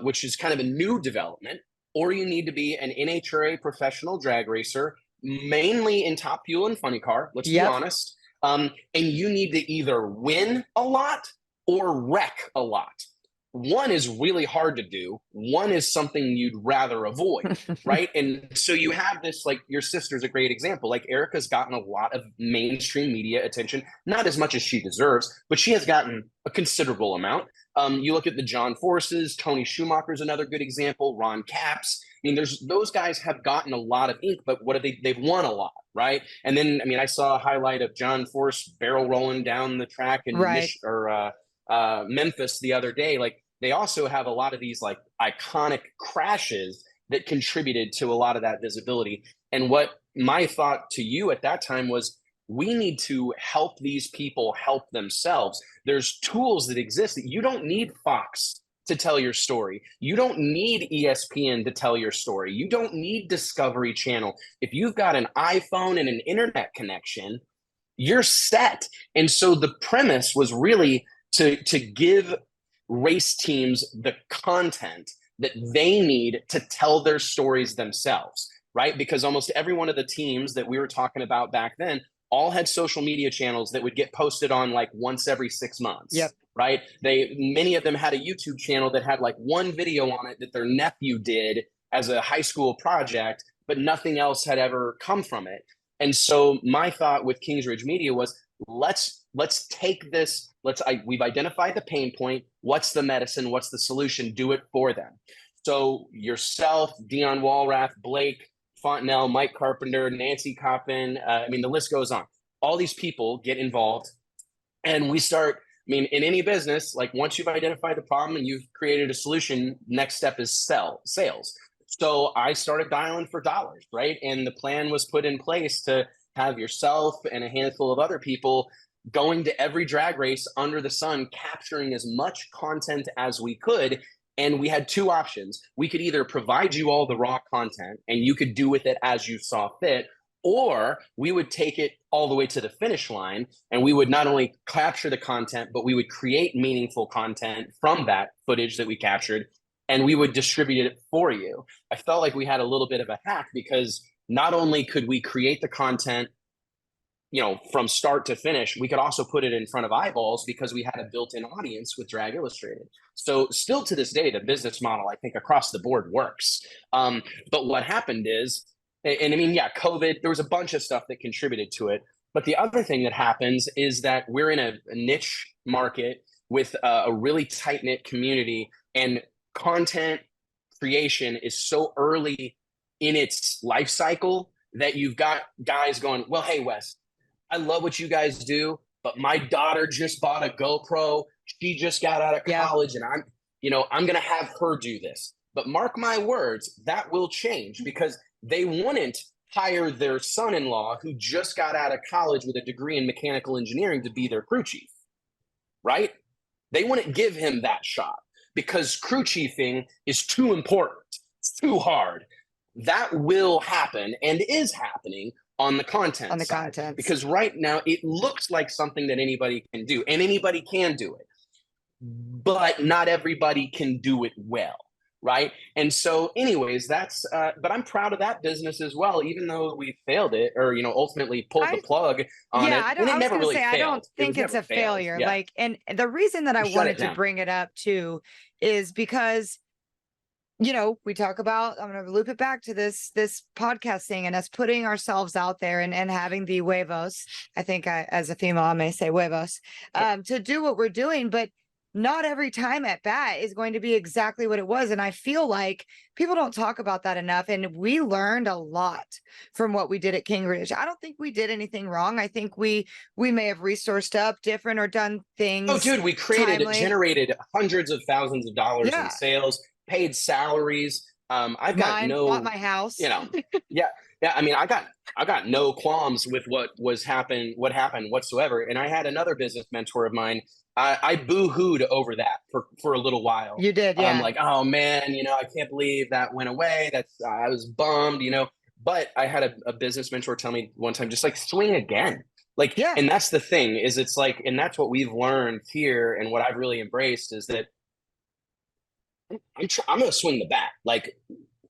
which is kind of a new development, or you need to be an NHRA professional drag racer, mainly in Top Fuel and Funny Car, let's be honest. And you need to either win a lot or wreck a lot. One is really hard to do. One is something you'd rather avoid, right? And so you have this, like your sister's a great example. Like Erica's gotten a lot of mainstream media attention, not as much as she deserves, but she has gotten a considerable amount. You look at the John Forces, Tony Schumacher's another good example, Ron Capps. I mean, those guys have gotten a lot of ink, but what have they've won a lot, right? And then, I mean, I saw a highlight of John Force barrel rolling down the track in Memphis the other day. Like they also have a lot of these like iconic crashes that contributed to a lot of that visibility. And what my thought to you at that time was, we need to help these people help themselves. There's tools that exist that you don't need Fox to tell your story. You don't need ESPN to tell your story. You don't need Discovery Channel. If you've got an iPhone and an internet connection, you're set. And so the premise was really to give race teams the content that they need to tell their stories themselves, right? Because almost every one of the teams that we were talking about back then all had social media channels that would get posted on like once every 6 months. Yep. Right. Many of them had a YouTube channel that had like one video on it that their nephew did as a high school project, but nothing else had ever come from it. And so my thought with Kingsridge Media was, let's take this. We've identified the pain point. What's the medicine? What's the solution? Do it for them. So yourself, Dion Walrath, Blake Fontenelle, Mike Carpenter, Nancy Coppin, I mean, the list goes on. All these people get involved and we start, I mean, in any business, like once you've identified the problem and you've created a solution, next step is sales. So I started dialing for dollars, right? And the plan was put in place to have yourself and a handful of other people going to every drag race under the sun, capturing as much content as we could. And we had two options. We could either provide you all the raw content and you could do with it as you saw fit, or we would take it all the way to the finish line and we would not only capture the content, but we would create meaningful content from that footage that we captured and we would distribute it for you. I felt like we had a little bit of a hack because not only could we create the content, you know, from start to finish, we could also put it in front of eyeballs because we had a built-in audience with Drag Illustrated. So still to this day, the business model, I think across the board works. But what happened is, and I mean, yeah, COVID, there was a bunch of stuff that contributed to it. But the other thing that happens is that we're in a niche market with a really tight-knit community, and content creation is so early in its life cycle that you've got guys going, well, hey, Wes, I love what you guys do, but my daughter just bought a GoPro. She just got out of college and I'm going to have her do this. But mark my words, that will change because they wouldn't hire their son-in-law who just got out of college with a degree in mechanical engineering to be their crew chief, right? They wouldn't give him that shot because crew chiefing is too important. It's too hard. That will happen and is happening on the content side. Because right now it looks like something that anybody can do, and anybody can do it, but not everybody can do it well, right? And so anyways, that's but I'm proud of that business as well, even though we failed it, or ultimately pulled the I plug on Yeah, it. And it I was never gonna really say I don't failed. It was think it's never a failed. failure. Yeah. Like, and the reason that I We shut it wanted to down. bring it up too is because we talk about, I'm going to loop it back to this podcast thing and us putting ourselves out there and having the huevos. I think as a female, I may say huevos, to do what we're doing, but not every time at bat is going to be exactly what it was. And I feel like people don't talk about that enough. And we learned a lot from what we did at King Ridge. I don't think we did anything wrong. I think we may have resourced up different or done Oh, things dude, we timely. generated hundreds of thousands of dollars in Yeah. sales, paid salaries. I've got Bought no, my house. yeah, yeah. I mean, I got no qualms with what happened whatsoever. And I had another business mentor of mine. I boo-hooed over that for a little while. You did, yeah. Like, oh man, I can't believe that went away. I was bummed. But I had a business mentor tell me one time, just like swing again. Like, Yeah. and that's the thing is it's like, and that's what we've learned here. And what I've really embraced is that I'm going to swing the bat. Like,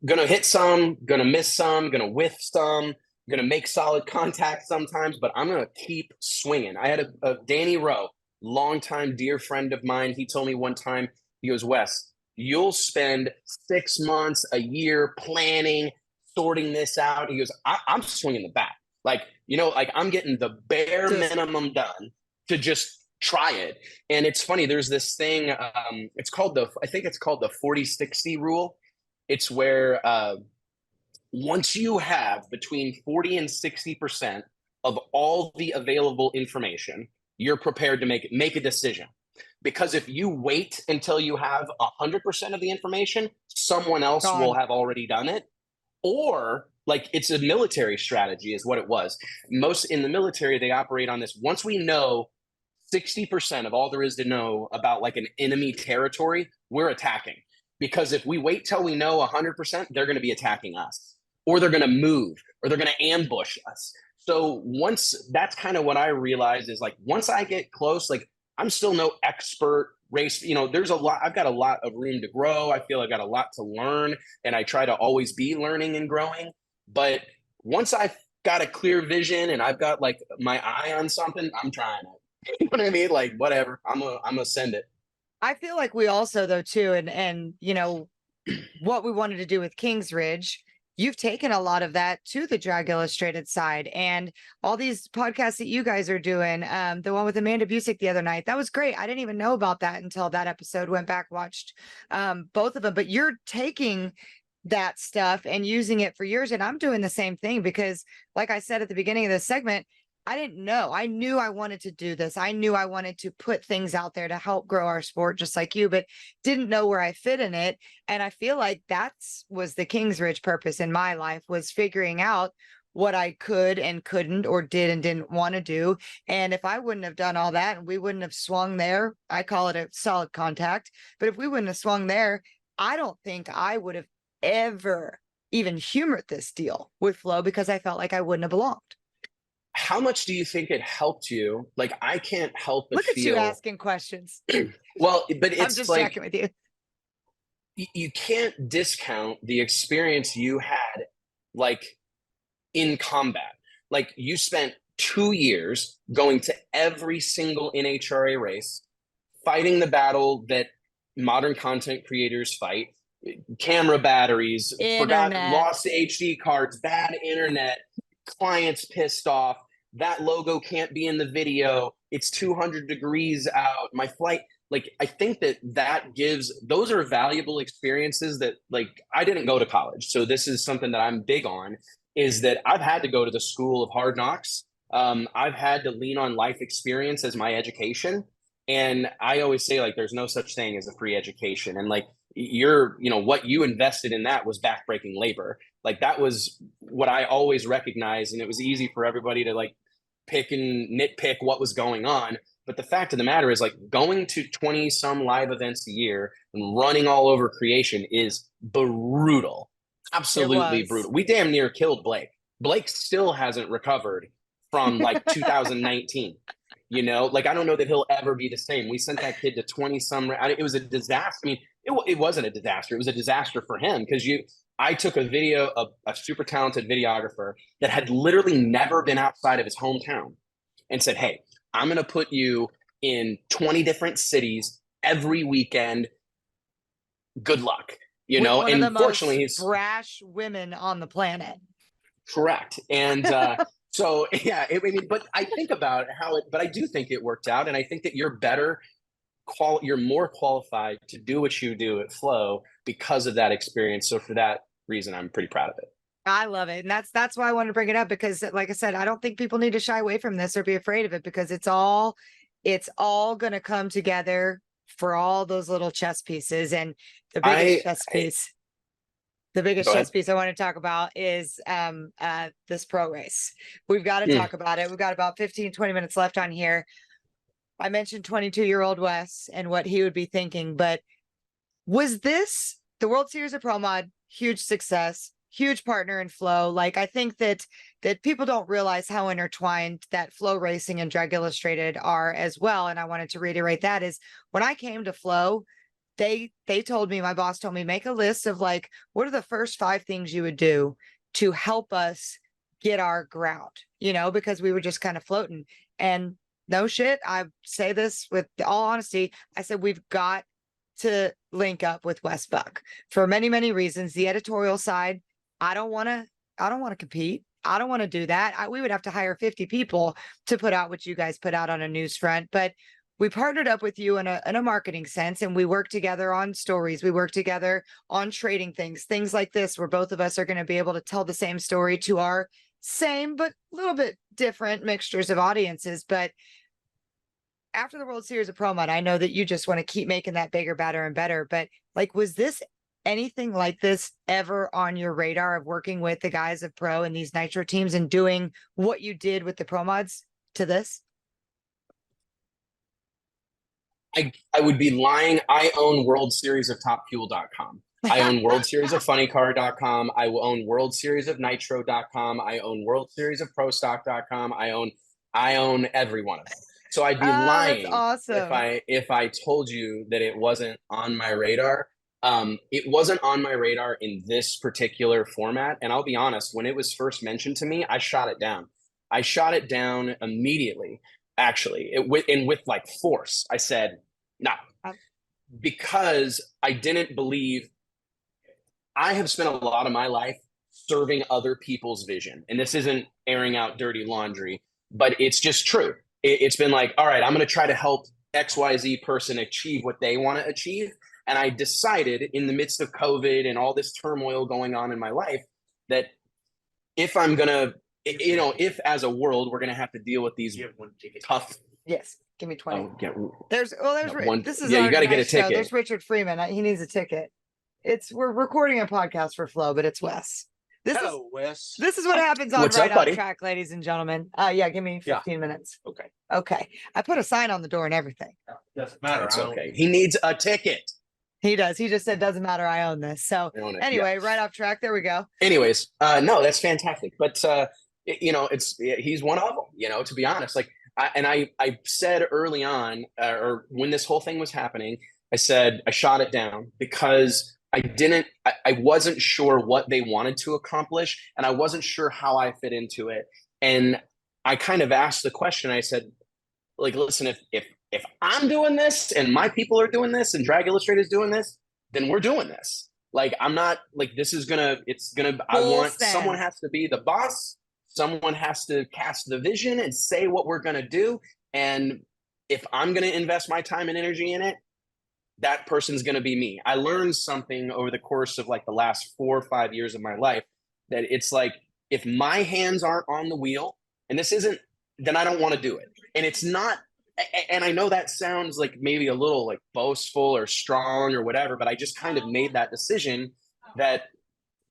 going to hit some, going to miss some, going to whiff some, going to make solid contact sometimes, but I'm going to keep swinging. I had a Danny Rowe, longtime dear friend of mine. He told me one time, he goes, Wes, you'll spend 6 months, a year planning, sorting this out. He goes, I'm swinging the bat. Like, like I'm getting the bare minimum done to just try it. And it's funny, there's this thing, I think it's called the 40-60 rule. It's where once you have between 40 and 60% of all the available information, you're prepared to make a decision. Because if you wait until you have 100% of the information, someone else will have already done it. Or like it's a military strategy is what it was. Most in the military, they operate on this. Once we know 60% of all there is to know about like an enemy territory, we're attacking. Because if we wait till we know 100%, they're going to be attacking us, or they're going to move, or they're going to ambush us. So that's kind of what I realized is like, once I get close, like I'm still no expert race. There's I've got a lot of room to grow. I feel I got a lot to learn, and I try to always be learning and growing. But once I've got a clear vision and I've got like my eye on something, I'm trying it. You know what I mean? Like, whatever, I'm gonna send it. I feel like we also though too, and what we wanted to do with Kings Ridge, you've taken a lot of that to the Drag Illustrated side, and all these podcasts that you guys are doing. The one with Amanda Busick the other night, that was great. I didn't even know about that until that episode. Went back, watched both of them. But you're taking that stuff and using it for yours, and I'm doing the same thing because, like I said at the beginning of this segment, I didn't know. I knew I wanted to do this. I knew I wanted to put things out there to help grow our sport, just like you, but didn't know where I fit in it. And I feel like was the Kings Ridge purpose in my life, was figuring out what I could and couldn't, or did and didn't want to do. And if I wouldn't have done all that and we wouldn't have swung there, I call it a solid contact. But if we wouldn't have swung there, I don't think I would have ever even humored this deal with Flo, because I felt like I wouldn't have belonged. How much do you think it helped you? Like, I can't help but Look at you asking questions. Well, but I'm it's just like, checking with you. You can't discount the experience you had, like in combat. Like, you spent 2 years going to every single NHRA race, fighting the battle that modern content creators fight. Camera batteries, lost HD cards, bad internet, clients pissed off, that logo can't be in the video, it's 200 degrees out, my flight. Like, I think those are valuable experiences that, like, I didn't go to college, so this is something that I'm big on, is that I've had to go to the school of hard knocks. I've had to lean on life experience as my education. And I always say, like, there's no such thing as a free education. And like, what you invested in that was backbreaking labor. Like, that was what I always recognized. And it was easy for everybody to like pick and nitpick what was going on. But the fact of the matter is, like, going to 20 some live events a year and running all over creation is brutal. Absolutely brutal. We damn near killed Blake. Blake still hasn't recovered from like 2019. Like, I don't know that he'll ever be the same. We sent that kid to 20 some. It was a disaster. I mean, it wasn't a disaster. It was a disaster for him because I took a video of a super talented videographer that had literally never been outside of his hometown and said, "Hey, I'm going to put you in 20 different cities every weekend. Good luck." You With know, one of the and fortunately, most he's brash women on the planet. correct. And so, yeah, I mean, but I think about how but I do think it worked out. And I think that you're more qualified to do what you do at Flow because of that experience. So for that reason, I'm pretty proud of it. I love it. And that's why I wanted to bring it up because like I said, I don't think people need to shy away from this or be afraid of it because it's all going to come together for all those little chess pieces. And the biggest chess piece, the biggest Go chess ahead. piece I want to talk about is this pro race. We've got to talk about it. We've got about 15-20 minutes left on here. I mentioned 22-year-old Wes and what he would be thinking, but was this the World Series of Pro Mod? Huge success, huge partner in Flow. Like I think that people don't realize how intertwined that Flow Racing and Drag Illustrated are as well. And I wanted to reiterate that is when I came to Flow, they told me, my boss told me, make a list of like, what are the first 5 things you would do to help us get our ground, because we were just kind of floating. And no shit, I say this with all honesty. I said, we've got to link up with Wes Buck for many, many reasons. The editorial side, I don't want to compete. I don't want to do that. We would have to hire 50 people to put out what you guys put out on a news front, but we partnered up with you in a marketing sense, and we work together on stories. We work together on trading things like this, where both of us are going to be able to tell the same story to our same, but a little bit different mixtures of audiences. But after the World Series of Pro Mod, I know that you just want to keep making that bigger, better, and better. But like, was this anything like this ever on your radar of working with the guys of Pro and these Nitro teams and doing what you did with the Pro Mods to this? I would be lying. I own World Series of TopFuel.com. I own World Series of FunnyCar.com. I will own World Series of Nitro.com. I own World Series of ProStock.com. I own every one of them. So I'd be That's lying awesome. if I told you that it wasn't on my radar. It wasn't on my radar in this particular format. And I'll be honest, when it was first mentioned to me, I shot it down. I shot it down immediately, actually, with like force. I said, no, because I didn't believe. I have spent a lot of my life serving other people's vision. And this isn't airing out dirty laundry, but it's just true. It's been like, all right, I'm going to try to help XYZ person achieve what they want to achieve. And I decided in the midst of COVID and all this turmoil going on in my life that if I'm going to, if as a world, we're going to have to deal with these tough. Yes. Give me 20. Oh, yeah. There's One. this is Yeah, you got to nice get a ticket. There's Richard Freeman. He needs a ticket. We're recording a podcast for Flow, but it's Wes. Hello, Wes. This is what happens on What's Right up, Off buddy? Track, ladies and gentlemen. Yeah, give me 15 minutes. Okay. Okay. I put a sign on the door and everything. Doesn't matter. It's okay. He needs a ticket. He does. He just said, doesn't matter. I own this. So anyway, Right Off Track. There we go. Anyways, no, that's fantastic. But, he's one of them, to be honest. Like, I said early on, or when this whole thing was happening, I said I shot it down because I wasn't sure what they wanted to accomplish, and I wasn't sure how I fit into it. And I kind of asked the question. I said, like, listen, if I'm doing this and my people are doing this and Drag Illustrated is doing this, then we're doing this. Like, I'm not like, I want someone has to be the boss. Someone has to cast the vision and say what we're going to do. And if I'm going to invest my time and energy in it, that person's going to be me. I learned something over the course of like the last 4 or 5 years of my life that it's like, if my hands aren't on the wheel and this isn't, then I don't want to do it. And it's not, and I know that sounds like maybe a little like boastful or strong or whatever, but I just kind of made that decision that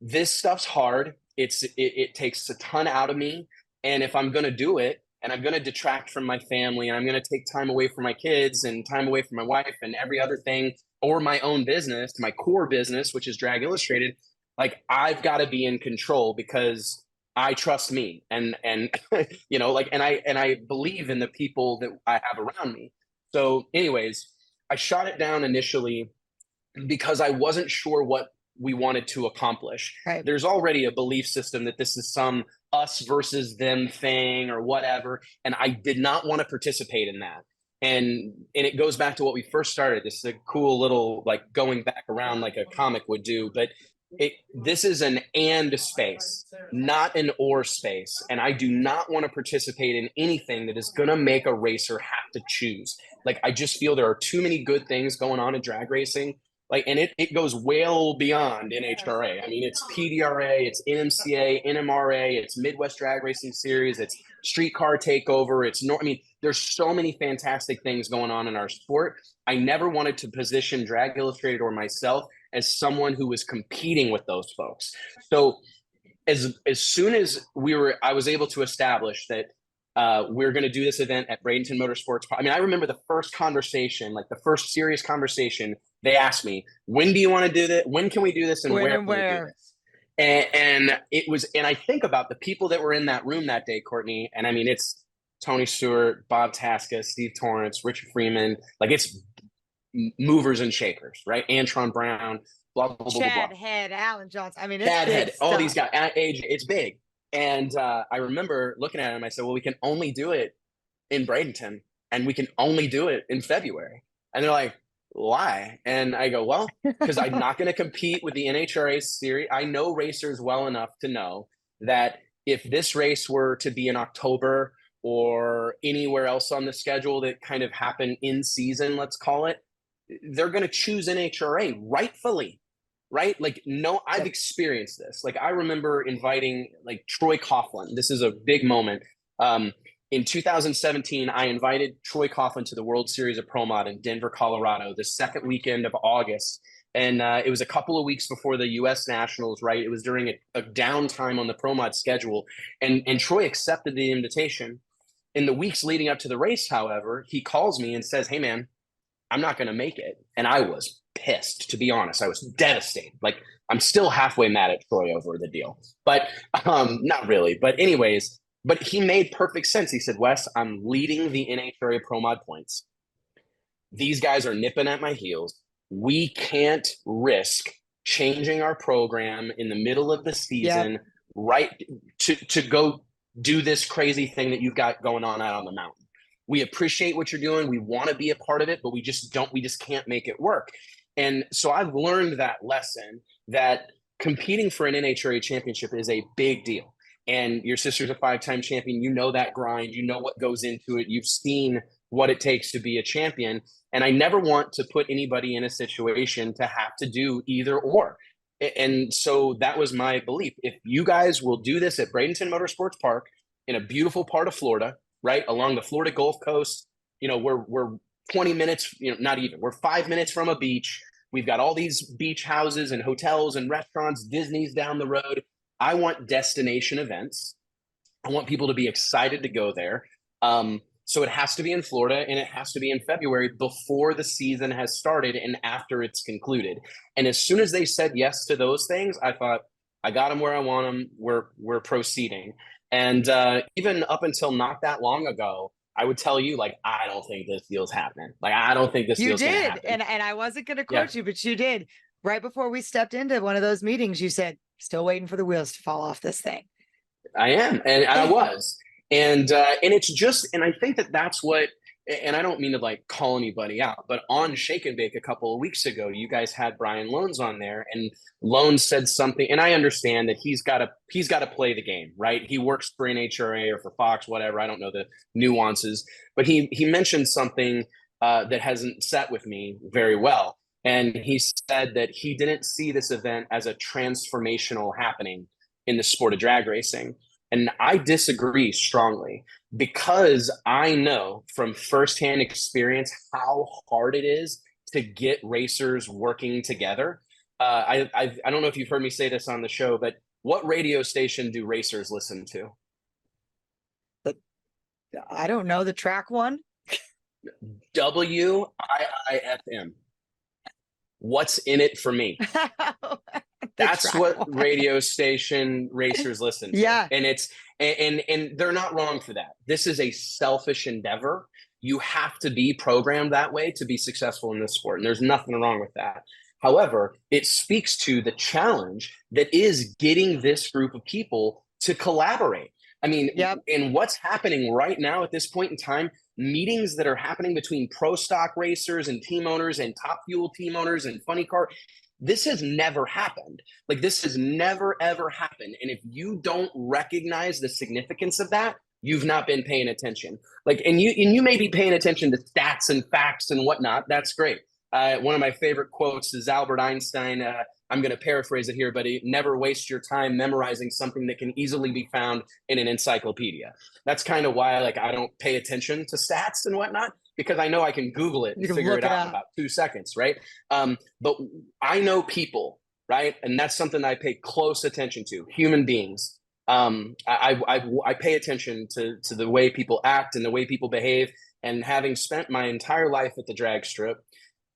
this stuff's hard. It takes a ton out of me. And if I'm going to do it and I'm going to detract from my family and I'm going to take time away from my kids and time away from my wife and every other thing, or my own business, my core business, which is Drag Illustrated, like I've got to be in control because I trust me and like, and I believe in the people that I have around me. So anyways, I shot it down initially because I wasn't sure what we wanted to accomplish. Right. There's already a belief system that this is some us versus them thing or whatever. And I did not want to participate in that. And it goes back to what we first started. This is a cool little, like, going back around like a comic would do, but this is an and space, not an or space. And I do not want to participate in anything that is going to make a racer have to choose. Like, I just feel there are too many good things going on in drag racing. Like, and it goes well beyond NHRA. I mean, it's PDRA, it's NMCA, NMRA, it's Midwest Drag Racing Series, it's Streetcar Takeover. I mean, there's so many fantastic things going on in our sport. I never wanted to position Drag Illustrated or myself as someone who was competing with those folks. So as soon as I was able to establish that we're going to do this event at Bradenton Motorsports. I mean, I remember the first conversation, like the first serious conversation. They asked me, "When do you want to do this? When can we do this? And where can we do this?" And it was, and I think about the people that were in that room that day, Courtney. And I mean, it's Tony Stewart, Bob Tasca, Steve Torrance, Richard Freeman. Like, it's movers and shakers, right? Antron Brown, blah blah blah Chad blah. Head, Alan Johnson. I mean, it's Chad Head, all stuff. these guys. Age, it's big. And I remember looking at him. I said, "Well, we can only do it in Bradenton, and we can only do it in February." And they're like, "Why?" And I go, "Well, because I'm not going to compete with the NHRA series. I know racers well enough to know that if this race were to be in October or anywhere else on the schedule that kind of happened in season, let's call it, they're going to choose NHRA rightfully." Right? Like, no, I've experienced this. Like, I remember inviting like Troy Coughlin. This is a big moment. In 2017, I invited Troy Coughlin to the World Series of Pro Mod in Denver, Colorado, the second weekend of August. And it was a couple of weeks before the U.S. Nationals, right? It was during a downtime on the Pro Mod schedule. And Troy accepted the invitation. In the weeks leading up to the race, however, he calls me and says, "Hey, man, I'm not going to make it." And I was pissed, to be honest. I was devastated. Like, I'm still halfway mad at Troy over the deal, but not really. But anyways, but he made perfect sense. He said, "Wes, I'm leading the NHRA Pro Mod points. These guys are nipping at my heels. We can't risk changing our program in the middle of the season, right, to go do this crazy thing that you've got going on out on the mountain. We appreciate what you're doing. We want to be a part of it, but we just can't make it work." And so I've learned that lesson, that competing for an NHRA championship is a big deal. And your sister's a 5-time champion. You know that grind. You know what goes into it. You've seen what it takes to be a champion. And I never want to put anybody in a situation to have to do either or. And so that was my belief. If you guys will do this at Bradenton Motorsports Park in a beautiful part of Florida, right, along the Florida Gulf Coast, you know, we're 20 minutes, you know, not even, we're 5 minutes from a beach. We've got all these beach houses and hotels and restaurants, Disney's down the road. I want destination events. I want people to be excited to go there. So it has to be in Florida, and it has to be in February before the season has started and after it's concluded. And as soon as they said yes to those things, I thought, I got them where I want them. We're proceeding. And even up until not that long ago, I would tell you, like, I don't think this deal's happening. Like, I don't think this deal's gonna happen. And I wasn't going to quote you, but you did. Right before we stepped into one of those meetings, you said, "Still waiting for the wheels to fall off this thing." I am, and I was. And it's just, and I think that's what, and I don't mean to like call anybody out, but on Shake and Bake a couple of weeks ago, you guys had Brian Loans on there, and Loans said something, and I understand that he's got to play the game, right? He works for NHRA or for Fox, whatever. I don't know the nuances, but he mentioned something that hasn't sat with me very well. And he said that he didn't see this event as a transformational happening in the sport of drag racing. And I disagree strongly, because I know from firsthand experience how hard it is to get racers working together. I don't know if you've heard me say this on the show, but what radio station do racers listen to? I don't know, the track one. WIIFM. What's in it for me? That's what radio station racers listen to. Yeah. And it's and they're not wrong for that. This is a selfish endeavor. You have to be programmed that way to be successful in this sport, and there's nothing wrong with that. However, it speaks to the challenge that is getting this group of people to collaborate. I mean, Yep. and what's happening right now at this point in time, meetings that are happening between pro stock racers and team owners and Top Fuel team owners and Funny Car, this has never happened. Like, this has never, ever happened. And if you don't recognize the significance of that, you've not been paying attention. Like, and you may be paying attention to stats and facts and whatnot. That's great. One of my favorite quotes is Albert Einstein. I'm going to paraphrase it here, but never waste your time memorizing something that can easily be found in an encyclopedia. That's kind of why, like, I don't pay attention to stats and whatnot, because I know I can Google it and figure it out in about 2 seconds, right? But I know people, right? And that's something I pay close attention to, human beings. I pay attention to the way people act and the way people behave. And having spent my entire life at the drag strip,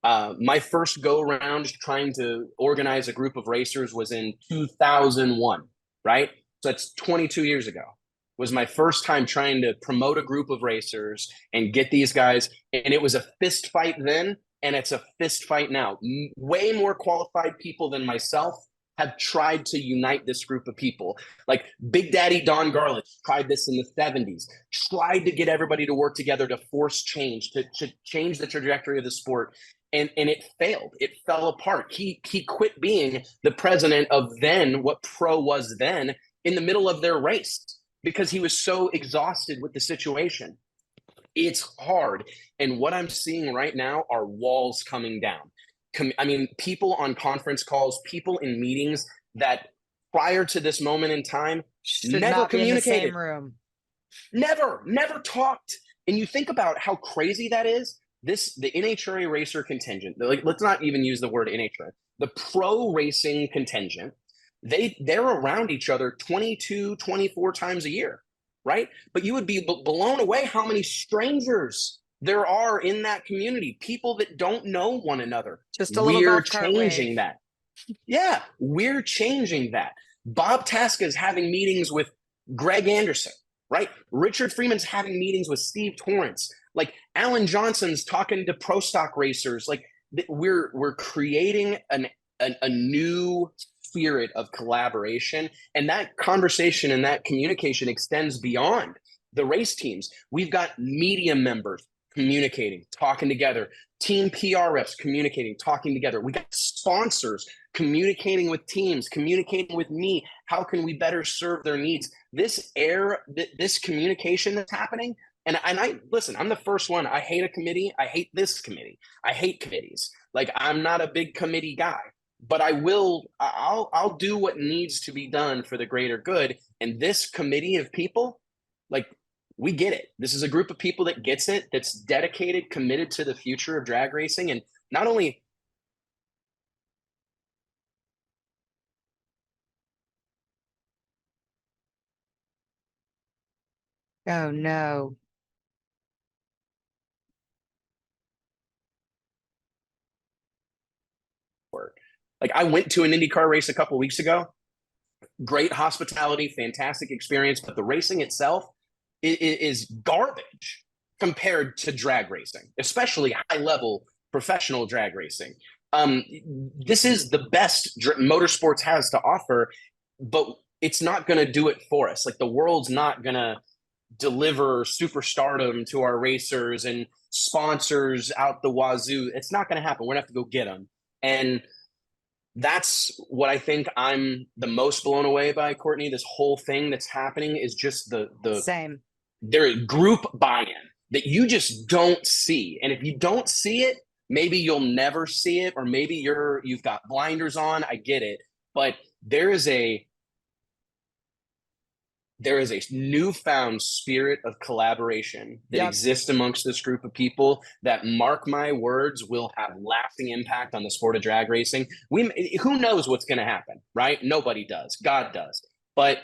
my first go around trying to organize a group of racers was in 2001, right? So that's 22 years ago. Was my first time trying to promote a group of racers and get these guys. And it was a fist fight then, and it's a fist fight now. Way more qualified people than myself have tried to unite this group of people. Like Big Daddy Don Garland tried this in the 70s, tried to get everybody to work together to force change, to change the trajectory of the sport. And it failed. It fell apart. He quit being the president of then, what pro was then, in the middle of their race because he was so exhausted with the situation. It's hard. And what I'm seeing right now are walls coming down. I mean, people on conference calls, people in meetings that prior to this moment in time Should never not be in the communicated. same room. Never talked. And you think about how crazy that is. The NHRA racer contingent, like, let's not even use the word NHRA, the pro racing contingent, they're around each other 22, 24 times a year, right? But you would be blown away how many strangers there are in that community, people that don't know one another. Just a little We're golf cart changing wave. that. Yeah, we're changing that. Bob Tasca is having meetings with Greg Anderson, right? Richard Freeman's having meetings with Steve Torrance. Like Alan Johnson's talking to pro stock racers. Like we're creating a new spirit of collaboration, and that conversation and that communication extends beyond the race teams. We've got media members communicating, talking together, team PR reps communicating, talking together. We got sponsors communicating with teams, communicating with me. How can we better serve their needs? This communication that's happening. And I listen, I'm the first one. I hate a committee. I hate this committee. I hate committees. Like, I'm not a big committee guy, but I'll do what needs to be done for the greater good. And this committee of people, like, we get it. This is a group of people that gets it, that's dedicated, committed to the future of drag racing. And not only Oh no. like, I went to an IndyCar race a couple of weeks ago. Great hospitality, fantastic experience, but the racing itself is garbage compared to drag racing, especially high-level professional drag racing. This is the best motorsports has to offer, but it's not going to do it for us. Like, the world's not going to deliver superstardom to our racers and sponsors out the wazoo. It's not going to happen. We're going to have to go get them. And that's what I think I'm the most blown away by, Courtney. This whole thing that's happening is just the Same. there group buy-in that you just don't see. And if you don't see it, maybe you'll never see it, or maybe you've got blinders on. I get it. But there is a newfound spirit of collaboration that exists amongst this group of people that, mark my words, will have lasting impact on the sport of drag racing. Who knows what's going to happen, right? Nobody does. God does. But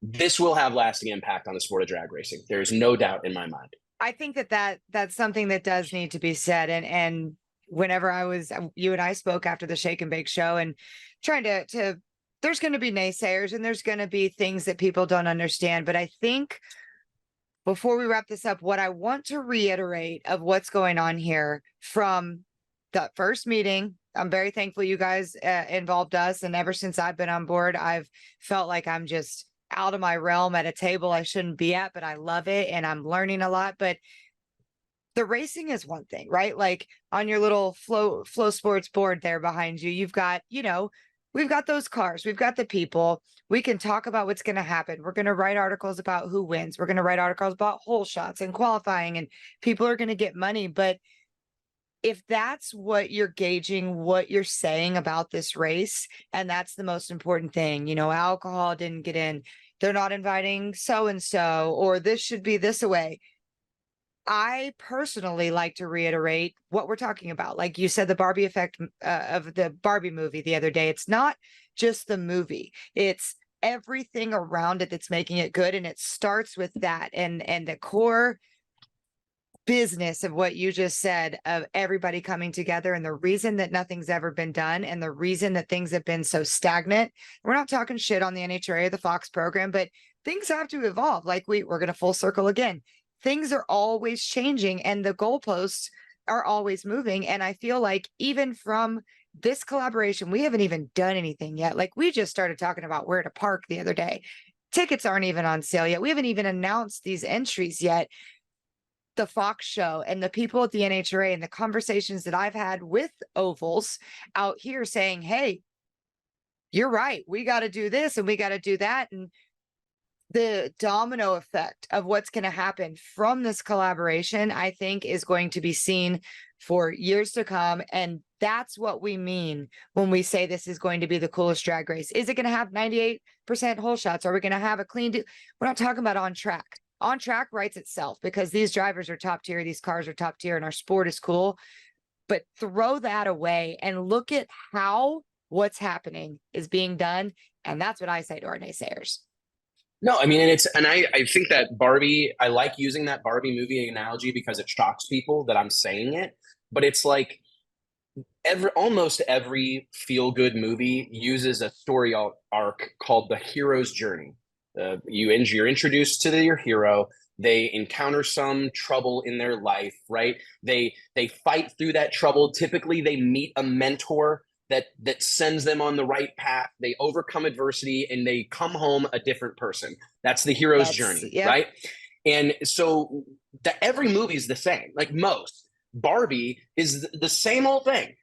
this will have lasting impact on the sport of drag racing. There's no doubt in my mind. I think that's something that does need to be said. And whenever you and I spoke after the Shake and Bake show, and trying to there's going to be naysayers and there's going to be things that people don't understand. But I think before we wrap this up, what I want to reiterate of what's going on here from the first meeting I'm very thankful you guys involved us. And ever since I've been on board, I've felt like I'm just out of my realm at a table I shouldn't be at, but I love it and I'm learning a lot. But the racing is one thing, right? Like on your little flow sports board there behind you, you've got, we've got those cars, we've got the people. We can talk about what's going to happen. We're going to write articles about who wins. We're going to write articles about hole shots and qualifying, and people are going to get money. But if that's what you're gauging, what you're saying about this race, and that's the most important thing, alcohol didn't get in, they're not inviting so-and-so, or this should be this away. I personally like to reiterate what we're talking about. Like you said, the Barbie effect of the Barbie movie the other day. It's not just the movie. It's everything around it that's making it good. And it starts with that. And the core business of what you just said, of everybody coming together, and the reason that nothing's ever been done, and the reason that things have been so stagnant. We're not talking shit on the NHRA or the Fox program, but things have to evolve. Like we're going to full circle again. Things are always changing and the goalposts are always moving. And I feel like even from this collaboration, we haven't even done anything yet. Like we just started talking about where to park the other day. Tickets aren't even on sale yet. We haven't even announced these entries yet. The Fox show and the people at the NHRA and the conversations that I've had with ovals out here saying, hey, you're right. We got to do this and we got to do that. And the domino effect of what's going to happen from this collaboration, I think, is going to be seen for years to come. And that's what we mean when we say this is going to be the coolest drag race. Is it going to have 98% hole shots? Are we going to have a clean? We're not talking about on track. On track writes itself because these drivers are top tier. These cars are top tier and our sport is cool. But throw that away and look at how what's happening is being done. And that's what I say to our naysayers. No, I mean, and I think that Barbie, I like using that Barbie movie analogy because it shocks people that I'm saying it, but it's like almost every feel-good movie uses a story arc called the hero's journey. You're introduced to your hero. They encounter some trouble in their life, right? They fight through that trouble. Typically, they meet a mentor that sends them on the right path. They overcome adversity and they come home a different person. That's the hero's journey, yep. Right? And so every movie is the same. Like most, Barbie is the same old thing.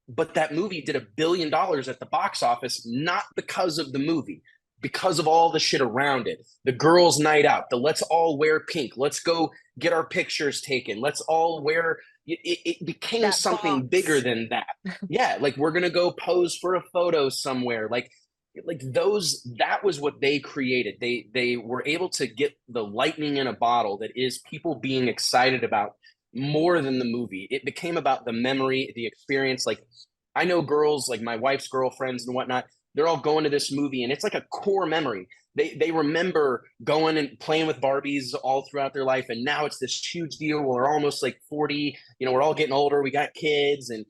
But that movie did $1 billion at the box office, not because of the movie, because of all the shit around it. The girls' night out, the let's all wear pink, let's go get our pictures taken, let's all wear, it became that something bigger than that. Yeah, like we're gonna go pose for a photo somewhere. Like those, that was what they created. They were able to get the lightning in a bottle that is people being excited about more than the movie. It became about the memory, the experience. Like I know girls, like my wife's girlfriends and whatnot, they're all going to this movie and it's like a core memory. They remember going and playing with Barbies all throughout their life. And now it's this huge deal. We're almost like 40, we're all getting older. We got kids. And,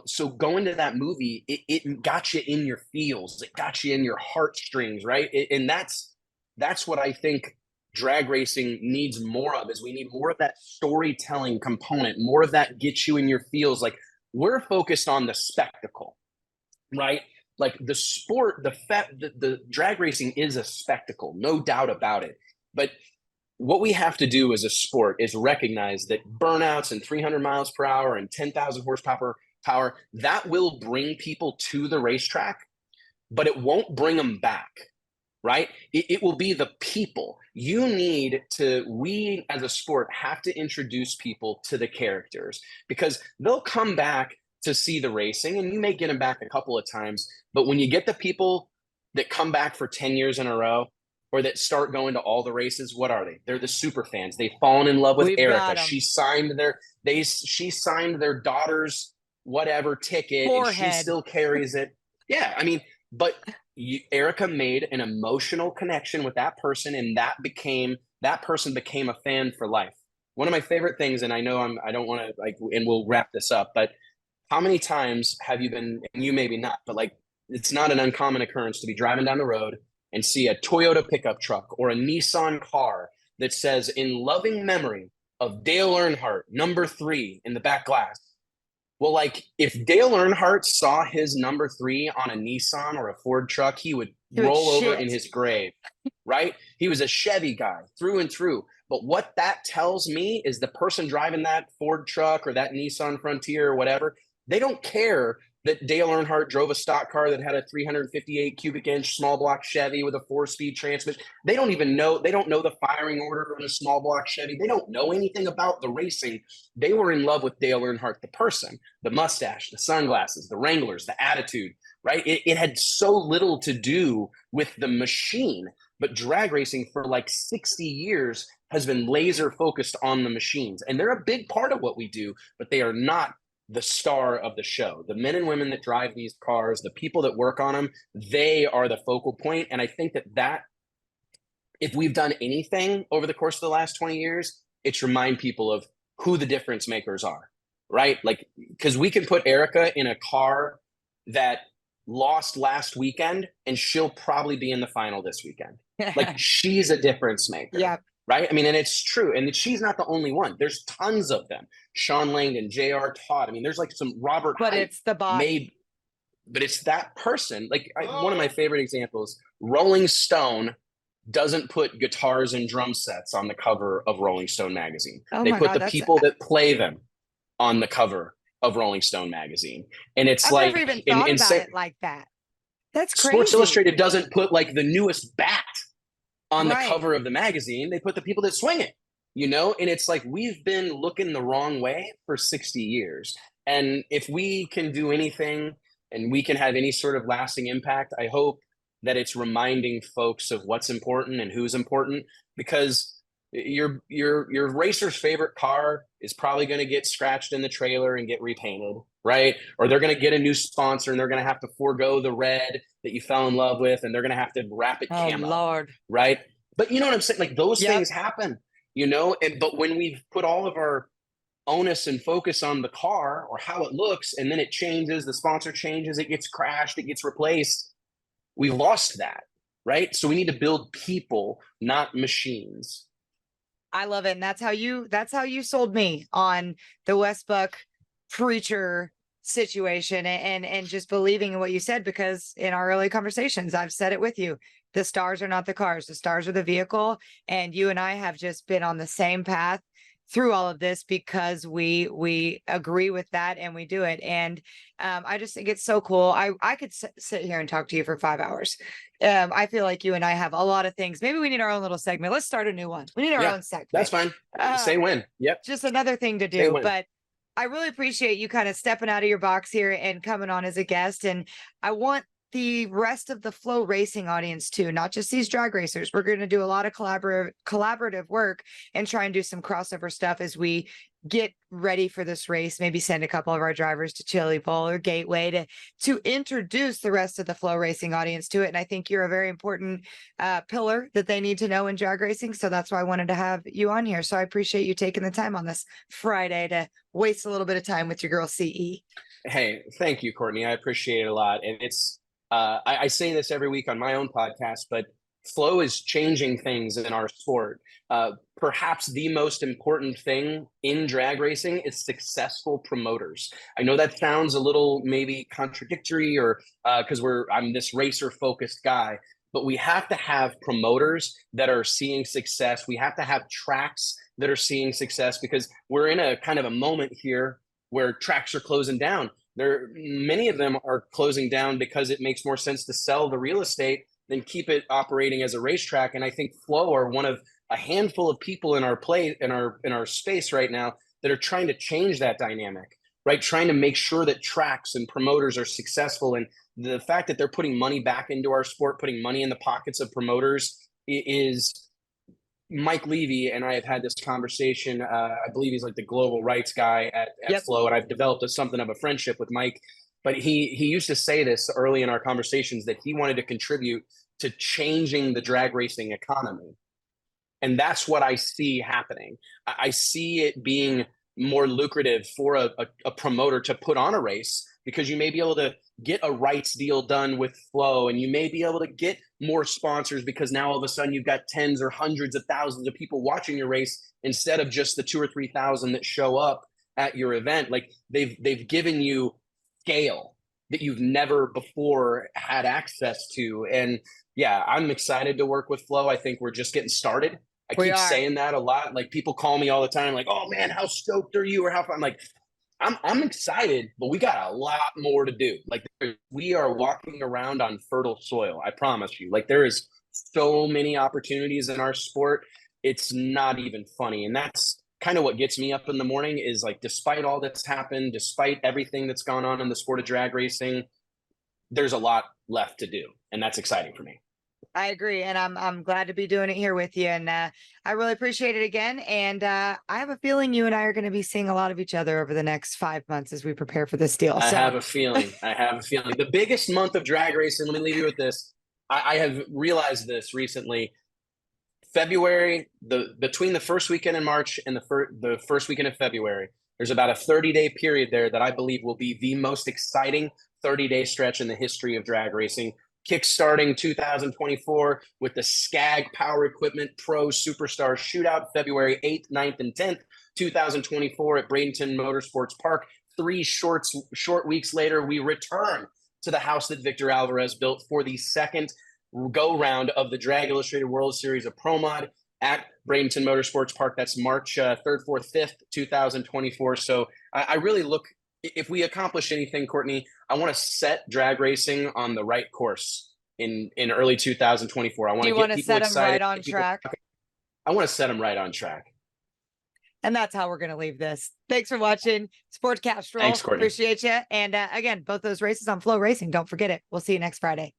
so going to that movie, it got you in your feels. It got you in your heartstrings, right? And that's what I think drag racing needs more of, is we need more of that storytelling component, more of that get you in your feels. Like we're focused on the spectacle, right? Like the sport, the drag racing is a spectacle, no doubt about it. But what we have to do as a sport is recognize that burnouts and 300 miles per hour and 10,000 horsepower, that will bring people to the racetrack, but it won't bring them back, right? It will be the people. We as a sport have to introduce people to the characters, because they'll come back to see the racing and you may get them back a couple of times. But when you get the people that come back for 10 years in a row, or that start going to all the races, what are they? They're the super fans. They've fallen in love with Erica. She signed their daughter's whatever ticket, and she still carries it. Yeah, I mean, but Erica made an emotional connection with that person, and that person became a fan for life. One of my favorite things, and I know I don't want to and we'll wrap this up, but how many times have you been, and you maybe not, but like it's not an uncommon occurrence to be driving down the road and see a Toyota pickup truck or a Nissan car that says, "In loving memory of Dale Earnhardt, number 3," in the back glass. Well, like if Dale Earnhardt saw his number 3 on a Nissan or a Ford truck, he would roll over in his grave, right? He was a Chevy guy through and through. But what that tells me is the person driving that Ford truck or that Nissan Frontier or whatever, they don't care that Dale Earnhardt drove a stock car that had a 358 cubic inch small block Chevy with a 4-speed transmission. They don't even know, they don't know the firing order on a small block Chevy. They don't know anything about the racing. They were in love with Dale Earnhardt, the person, the mustache, the sunglasses, the Wranglers, the attitude, right? It had so little to do with the machine, but drag racing for like 60 years has been laser focused on the machines. And they're a big part of what we do, but they are not the star of the show. The men and women that drive these cars, the people that work on them, they are the focal point. And I think that if we've done anything over the course of the last 20 years, it's remind people of who the difference makers are, right? Like, because we can put Erica in a car that lost last weekend and she'll probably be in the final this weekend. Like, she's a difference maker. Yeah. Right. I mean, and it's true. And she's not the only one. There's tons of them. Sean Langdon, J.R. Todd. I mean, there's like some Robert But Hyde it's the body. but it's that person. Like one of my favorite examples, Rolling Stone doesn't put guitars and drum sets on the cover of Rolling Stone magazine. Oh they my put God, the people that play them on the cover of Rolling Stone magazine. And it's I've like, never even thought about it like that. That's crazy. Sports Illustrated doesn't put like the newest bat on the Right. cover of the magazine. They put the people that swing it, you know? And it's like, we've been looking the wrong way for 60 years. And if we can do anything and we can have any sort of lasting impact, I hope that it's reminding folks of what's important and who's important, because your racer's favorite car is probably going to get scratched in the trailer and get repainted, right? Or they're going to get a new sponsor and they're going to have to forego the red that you fell in love with, and they're going to have to wrap it camo, Lord. right? But you know what I'm saying? Like those Yep. things happen, you know? But when we've put all of our onus and focus on the car or how it looks, and then it changes, the sponsor changes, it gets crashed, it gets replaced, we've lost that, right? So we need to build people, not machines. I love it. And that's how you sold me on the Westbuck preacher situation, and just believing in what you said, because in our early conversations, I've said it with you. The stars are not the cars, the stars are the vehicle. And you and I have just been on the same path through all of this because we agree with that and we do it. And I just think it's so cool. I could sit here and talk to you for 5 hours. I feel like you and I have a lot of things. Maybe we need our own little segment. Let's start a new one. We need our own segment. That's fine. Say when. Yep. Just another thing to do. But I really appreciate you kind of stepping out of your box here and coming on as a guest. And I want the rest of the FloRacing audience too, not just these drag racers. We're going to do a lot of collaborative work and try and do some crossover stuff as we get ready for this race. Maybe send a couple of our drivers to Chili Bowl or Gateway to introduce the rest of the FloRacing audience to it. And I think you're a very important pillar that they need to know in drag racing. So that's why I wanted to have you on here. So I appreciate you taking the time on this Friday to waste a little bit of time with your girl CE. Hey, thank you, Courtney. I appreciate it a lot. And it's, I say this every week on my own podcast, but Flo is changing things in our sport. Perhaps the most important thing in drag racing is successful promoters. I know that sounds a little maybe contradictory, or because I'm this racer focused guy, but we have to have promoters that are seeing success. We have to have tracks that are seeing success, because we're in a kind of a moment here where tracks are closing down. Many of them are closing down because it makes more sense to sell the real estate than keep it operating as a racetrack. And I think Flo are one of a handful of people in our space right now that are trying to change that dynamic, right? Trying to make sure that tracks and promoters are successful. And the fact that they're putting money back into our sport, putting money in the pockets of promoters, is Mike Levy and I have had this conversation. I believe he's like the global rights guy at Flo, and I've developed something of a friendship with Mike. But he used to say this early in our conversations, that he wanted to contribute to changing the drag racing economy. And that's what I see happening. I see it being more lucrative for a promoter to put on a race, because you may be able to get a rights deal done with Flo, and you may be able to get more sponsors, because now all of a sudden you've got tens or hundreds of thousands of people watching your race instead of just the 2,000 or 3,000 that show up at your event. Like they've given you scale that you've never before had access to. And yeah, I'm excited to work with Flo. I think we're just getting started. I We keep are. saying that a lot. Like people call me all the time, like, "Oh man, how stoked are you?" Or how fun? I'm like, I'm excited, but we got a lot more to do. Like we are walking around on fertile soil. I promise you. Like there is so many opportunities in our sport. It's not even funny, and that's kind of what gets me up in the morning. Is like, despite all that's happened, despite everything that's gone on in the sport of drag racing, there's a lot left to do, and that's exciting for me. I agree, and I'm glad to be doing it here with you, and I really appreciate it again. And I have a feeling you and I are going to be seeing a lot of each other over the next 5 months as we prepare for this deal. I So have a feeling. I have a feeling. The biggest month of drag racing. Let me leave you with this. I have realized this recently. February, between the first weekend in March and the first weekend of February, there's about a 30-day period there that I believe will be the most exciting 30-day stretch in the history of drag racing. Kickstarting 2024 with the Scag Power Equipment Pro Superstar Shootout, February 8th, 9th, and 10th, 2024 at Bradenton Motorsports Park. 3 short weeks later, we return to the house that Victor Alvarez built for the second go round of the Drag Illustrated World Series of Pro Mod at Bradenton Motorsports Park. That's March 3rd, 4th, 5th, 2024. So I really look, if we accomplish anything, Courtney, I want to set drag racing on the right course in early 2024. I want do you to want get to people set them excited. right on track? I want to set them right on track. And that's how we're going to leave this. Thanks for watching Sportscast. Thanks, Courtney. Appreciate you. And again, both those races on FloRacing. Don't forget it. We'll see you next Friday.